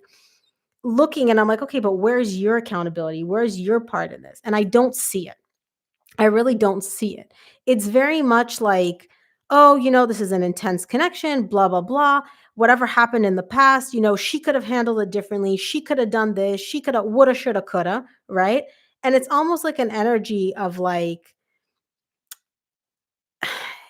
S1: looking and I'm like, okay, but where's your accountability? Where's your part in this? And I don't see it. I really don't see it. It's very much like, oh, this is an intense connection, blah, blah, blah. Whatever happened in the past, she could have handled it differently. She could have done this. She could have, woulda, shoulda, coulda, right? And it's almost like an energy of like,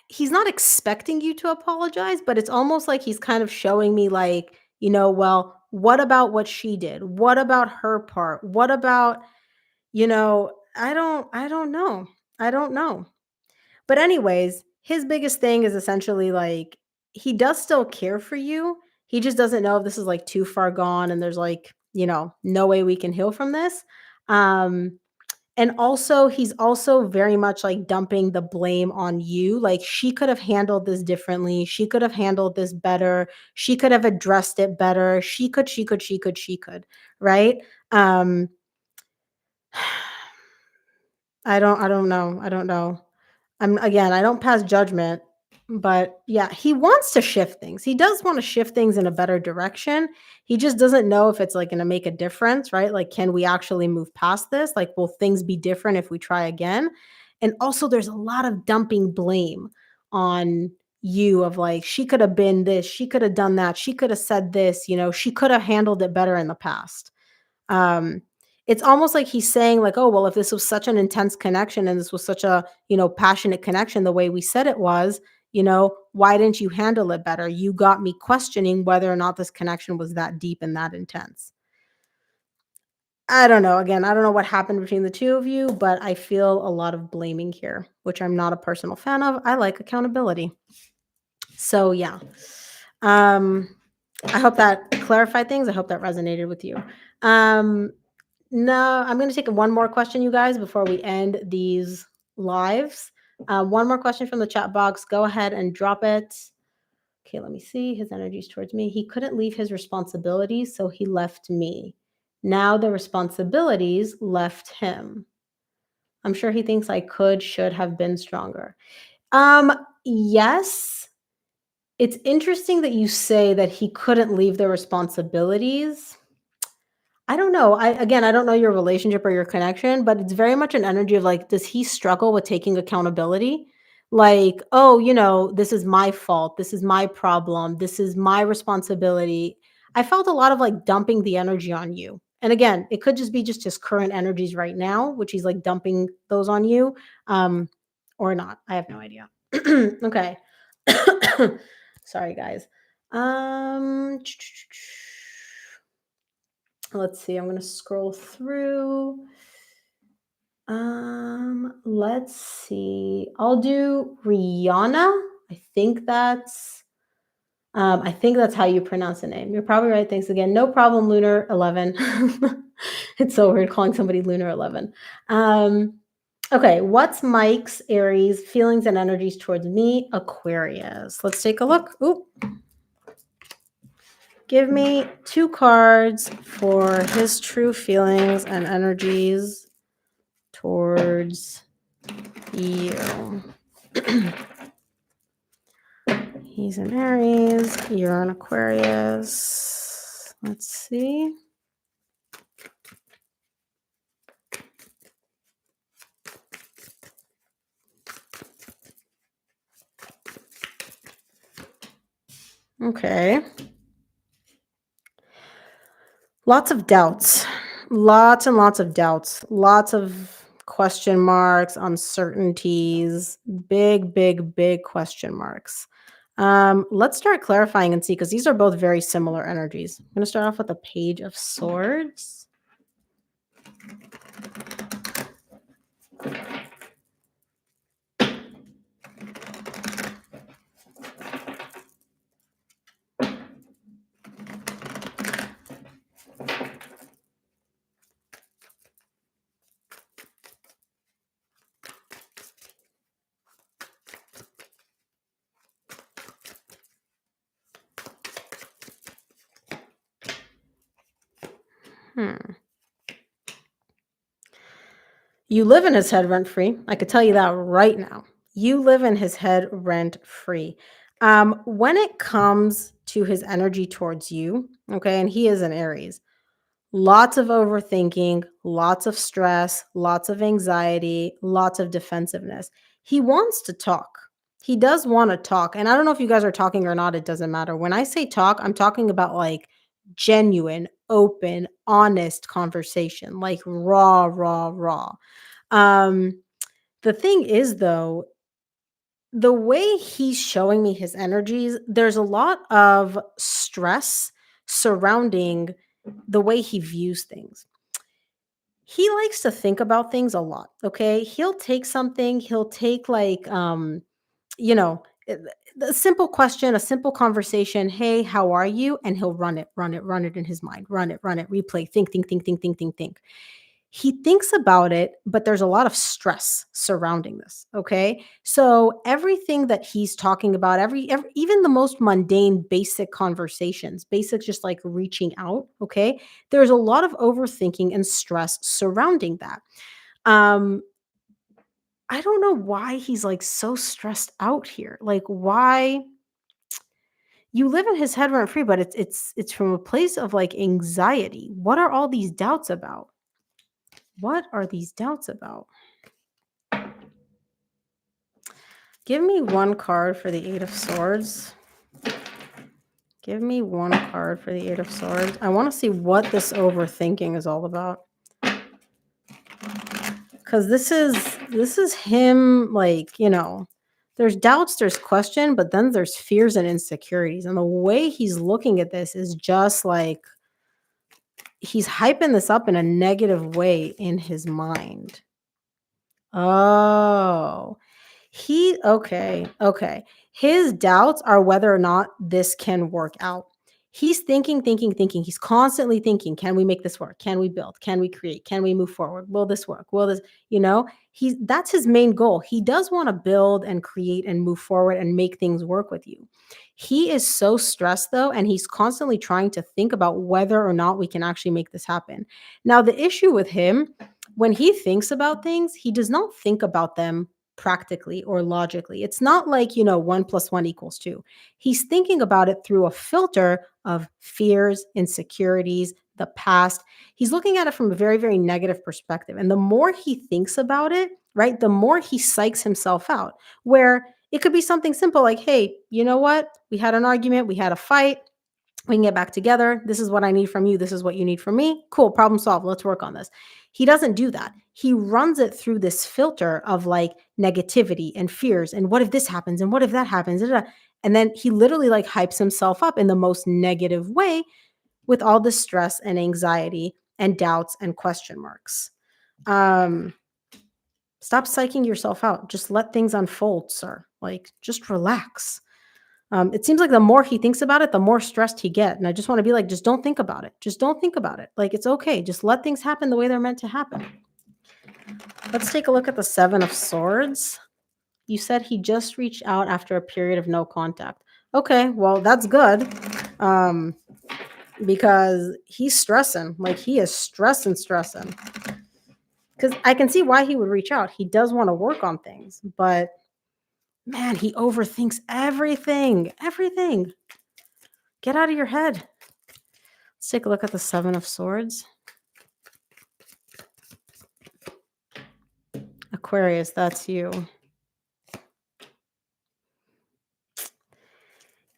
S1: he's not expecting you to apologize, but it's almost like he's kind of showing me like, well, what about what she did? What about her part? What about, I don't know. I don't know. But anyways, his biggest thing is essentially like he does still care for you. He just doesn't know if this is like too far gone and there's like, no way we can heal from this. Um and also he's also very much like dumping the blame on you. Like she could have handled this differently. She could have handled this better. She could have addressed it better. She could, right? Um I don't know. I don't know. Again, I don't pass judgment, but yeah, he wants to shift things. He does want to shift things in a better direction. He just doesn't know if it's like going to make a difference, right? Like, can we actually move past this? Like, will things be different if we try again? And also, there's a lot of dumping blame on you of like, she could have been this, she could have done that, she could have said this, she could have handled it better in the past. Um, it's almost like he's saying like, "Oh, well, if this was such an intense connection and this was such a, passionate connection the way we said it was, why didn't you handle it better? You got me questioning whether or not this connection was that deep and that intense." I don't know. Again, I don't know what happened between the two of you, but I feel a lot of blaming here, which I'm not a personal fan of. I like accountability. So, yeah. Um I hope that clarified things. I hope that resonated with you. Um No, I'm gonna take one more question, you guys, before we end these lives. One more question from the chat box. Go ahead and drop it. Okay, let me see. His energies towards me. He couldn't leave his responsibilities, so he left me. Now the responsibilities left him. I'm sure he thinks I could, should have been stronger. Um, yes. It's interesting that you say that he couldn't leave the responsibilities. I don't know. I don't know your relationship or your connection, but it's very much an energy of like, does he struggle with taking accountability? Like, oh, this is my fault. This is my problem. This is my responsibility. I felt a lot of like dumping the energy on you. And again, it could just be just his current energies right now, which he's like dumping those on you, or not. I have no idea. Okay. Sorry, guys. Um, Let's see, I'm gonna scroll through. Let's see. I'll do Rihanna. I think that's how you pronounce the name. You're probably right. Thanks again. No problem, Lunar 11. It's so weird calling somebody Lunar 11. Okay, what's Mike's Aries feelings and energies towards me, Aquarius? Let's take a look. Ooh. Give me 2 cards for his true feelings and energies towards you. He's an Aries. You're an Aquarius. Let's see. Okay. Lots of doubts. Lots and lots of doubts. Lots of question marks, uncertainties, big, big, big question marks. Let's start clarifying and see because these are both very similar energies. I'm going to start off with a Page of Swords. Hmm. You live in his head rent free. I could tell you that right now. You live in his head rent free. When it comes to his energy towards you, okay, and he is an Aries, lots of overthinking, lots of stress, lots of anxiety, lots of defensiveness. He wants to talk. He does want to talk. And I don't know if you guys are talking or not, it doesn't matter. When I say talk, I'm talking about like genuine, open, honest conversation, like raw, raw, raw. Um, the thing is, though, the way he's showing me his energies, there's a lot of stress surrounding the way he views things. He likes to think about things a lot, okay? He'll take something, he'll take like you know, a simple question, a simple conversation, "Hey, how are you?" and he'll run it in his mind. Run it, replay, think. He thinks about it, but there's a lot of stress surrounding this, okay? So everything that he's talking about, every even the most mundane basic conversations, basic just like reaching out, okay? There's a lot of overthinking and stress surrounding that. Um I don't know why he's like so stressed out here. Like why you live in his head rent free, but it's from a place of like anxiety. What are all these doubts about? What are these doubts about? Give me one card for the 8 of Swords. Give me one card for the 8 of Swords. I want to see what this overthinking is all about. Cuz this is him like, there's doubts, there's question, but then there's fears and insecurities. And the way he's looking at this is just like he's hyping this up in a negative way in his mind. Oh. Okay. His doubts are whether or not this can work out. He's thinking. He's constantly thinking, can we make this work? Can we build? Can we create? Can we move forward? Will this work? Will this, he's that's his main goal. He does want to build and create and move forward and make things work with you. He is so stressed though, and he's constantly trying to think about whether or not we can actually make this happen. Now, the issue with him, when he thinks about things, he does not think about them practically or logically. It's not like, 1 plus 1 equals 2. He's thinking about it through a filter of fears, insecurities, the past. He's looking at it from a very, very negative perspective. And the more he thinks about it, right, the more he psychs himself out. Where it could be something simple like, hey, you know what? We had an argument, we had a fight. We can get back together. This is what I need from you. This is what you need from me. Cool, problem solved. Let's work on this. He doesn't do that. He runs it through this filter of like negativity and fears. And what if this happens? And what if that happens? Da, da, da. And then he literally like hypes himself up in the most negative way with all the stress and anxiety and doubts and question marks. Um, Stop psyching yourself out. Just let things unfold, sir. Like, just relax. It seems like the more he thinks about it, the more stressed he get. And I just want to be like, just don't think about it. Just don't think about it. Like, it's okay. Just let things happen the way they're meant to happen. Let's take a look at the 7 of Swords. You said he just reached out after a period of no contact. Okay, well, that's good. Um, because he's stressing. Like, he is stressing. Because I can see why he would reach out. He does want to work on things, but man, he overthinks everything. Everything. Get out of your head. Let's take a look at the 7 of Swords. Aquarius, that's you.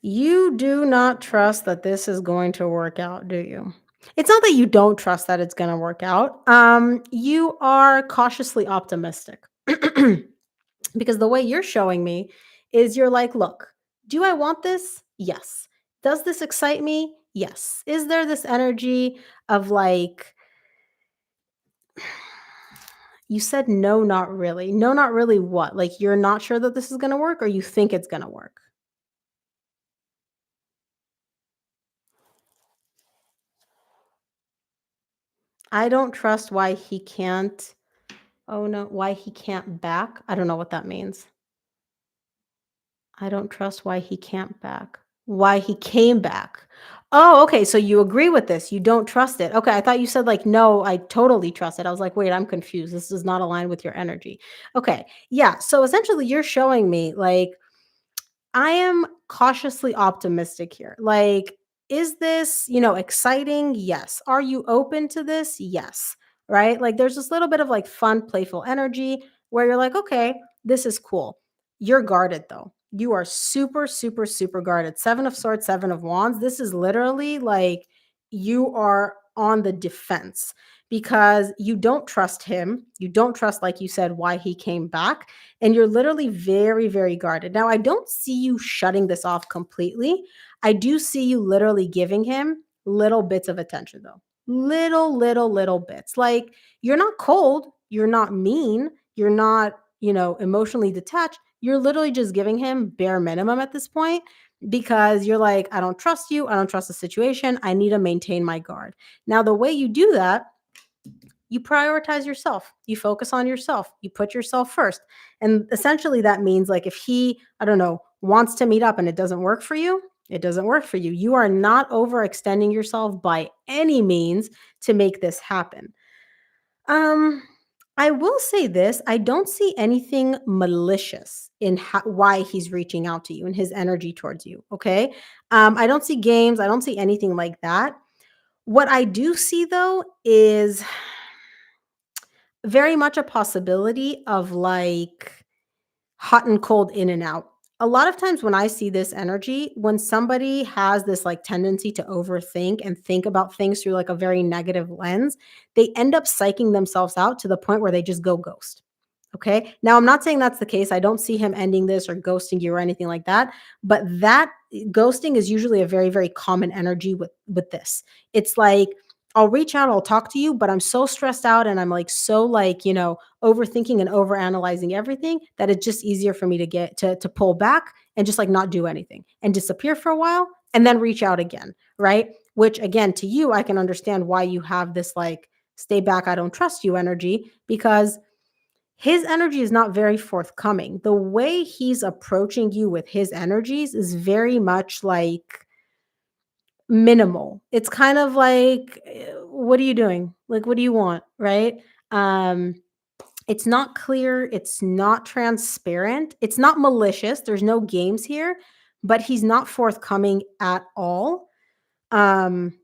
S1: You do not trust that this is going to work out, do you? It's not that you don't trust that it's going to work out. You are cautiously optimistic. Because the way you're showing me is you're like, look, do I want this? Yes. Does this excite me? Yes. Is there this energy of like, you said no, not really. No, not really what? Like you're not sure that this is going to work or you think it's going to work? I don't trust why he can't. Oh no, why he can't back? I don't know what that means. I don't trust why he can't back. Why he came back. Oh, okay, so you agree with this, you don't trust it. Okay, I thought you said, like, "No, I totally trust it." I was like, "Wait, I'm confused. This does not align with your energy." Okay, yeah, so essentially you're showing me, like, I am cautiously optimistic here. Like, is this, exciting? Yes. Are you open to this? Yes. Right? Like, there's this little bit of like fun, playful energy where you're like, okay, this is cool. You're guarded though. You are super, super, super guarded. Seven of Swords, Seven of Wands. This is literally like you are on the defense because you don't trust him. You don't trust, like you said, why he came back and you're literally very, very guarded. Now, I don't see you shutting this off completely. I do see you literally giving him little bits of attention, though. Little, little, little bits. Like you're not cold, you're not mean, you're not, emotionally detached. You're literally just giving him bare minimum at this point because you're like, I don't trust you. I don't trust the situation. I need to maintain my guard. Now, the way you do that you prioritize yourself. You focus on yourself. You put yourself first. And essentially that means like if he, I don't know, wants to meet up and it doesn't work for you, it doesn't work for you. You are not overextending yourself by any means to make this happen. Um I will say this, I don't see anything malicious in why he's reaching out to you and his energy towards you, okay? I don't see games, I don't see anything like that. What I do see though is very much a possibility of, like, hot and cold in and out. A lot of times when I see this energy, when somebody has this, like, tendency to overthink and think about things through, like, a very negative lens, they end up psyching themselves out to the point where they just go ghost. Okay. Now, I'm not saying that's the case. I don't see him ending this or ghosting you or anything like that. But that ghosting is usually a very, very common energy with this. It's like I'll reach out, I'll talk to you, but I'm so stressed out and I'm like so like, overthinking and overanalyzing everything that it's just easier for me to get to pull back and just like not do anything and disappear for a while and then reach out again. Right. Which again, to you, I can understand why you have this like stay back, I don't trust you energy because his energy is not very forthcoming. The way he's approaching you with his energies is very much like minimal. It's kind of like, what are you doing? Like, what do you want? Right? Um, it's not clear. It's not transparent. It's not malicious. There's no games here, but he's not forthcoming at all. Um,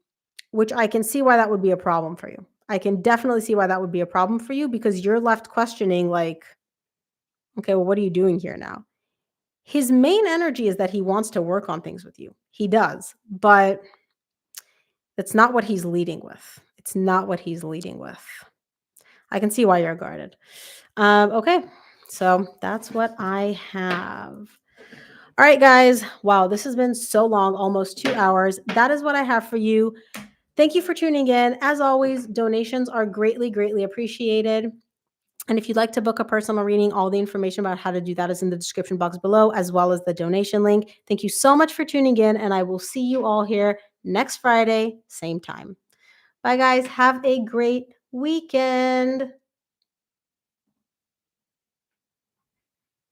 S1: which I can see why that would be a problem for you. I can definitely see why that would be a problem for you because you're left questioning, like, okay, well, what are you doing here now? His main energy is that he wants to work on things with you. He does, but it's not what he's leading with. It's not what he's leading with. I can see why you're guarded. Okay, so that's what I have. All right, guys. Wow, this has been so long, almost 2 hours. That is what I have for you. Thank you for tuning in. As always, donations are greatly, greatly appreciated. And if you'd like to book a personal reading, all the information about how to do that is in the description box below, as well as the donation link. Thank you so much for tuning in, and I will see you all here next Friday, same time. Bye, guys. Have a great weekend.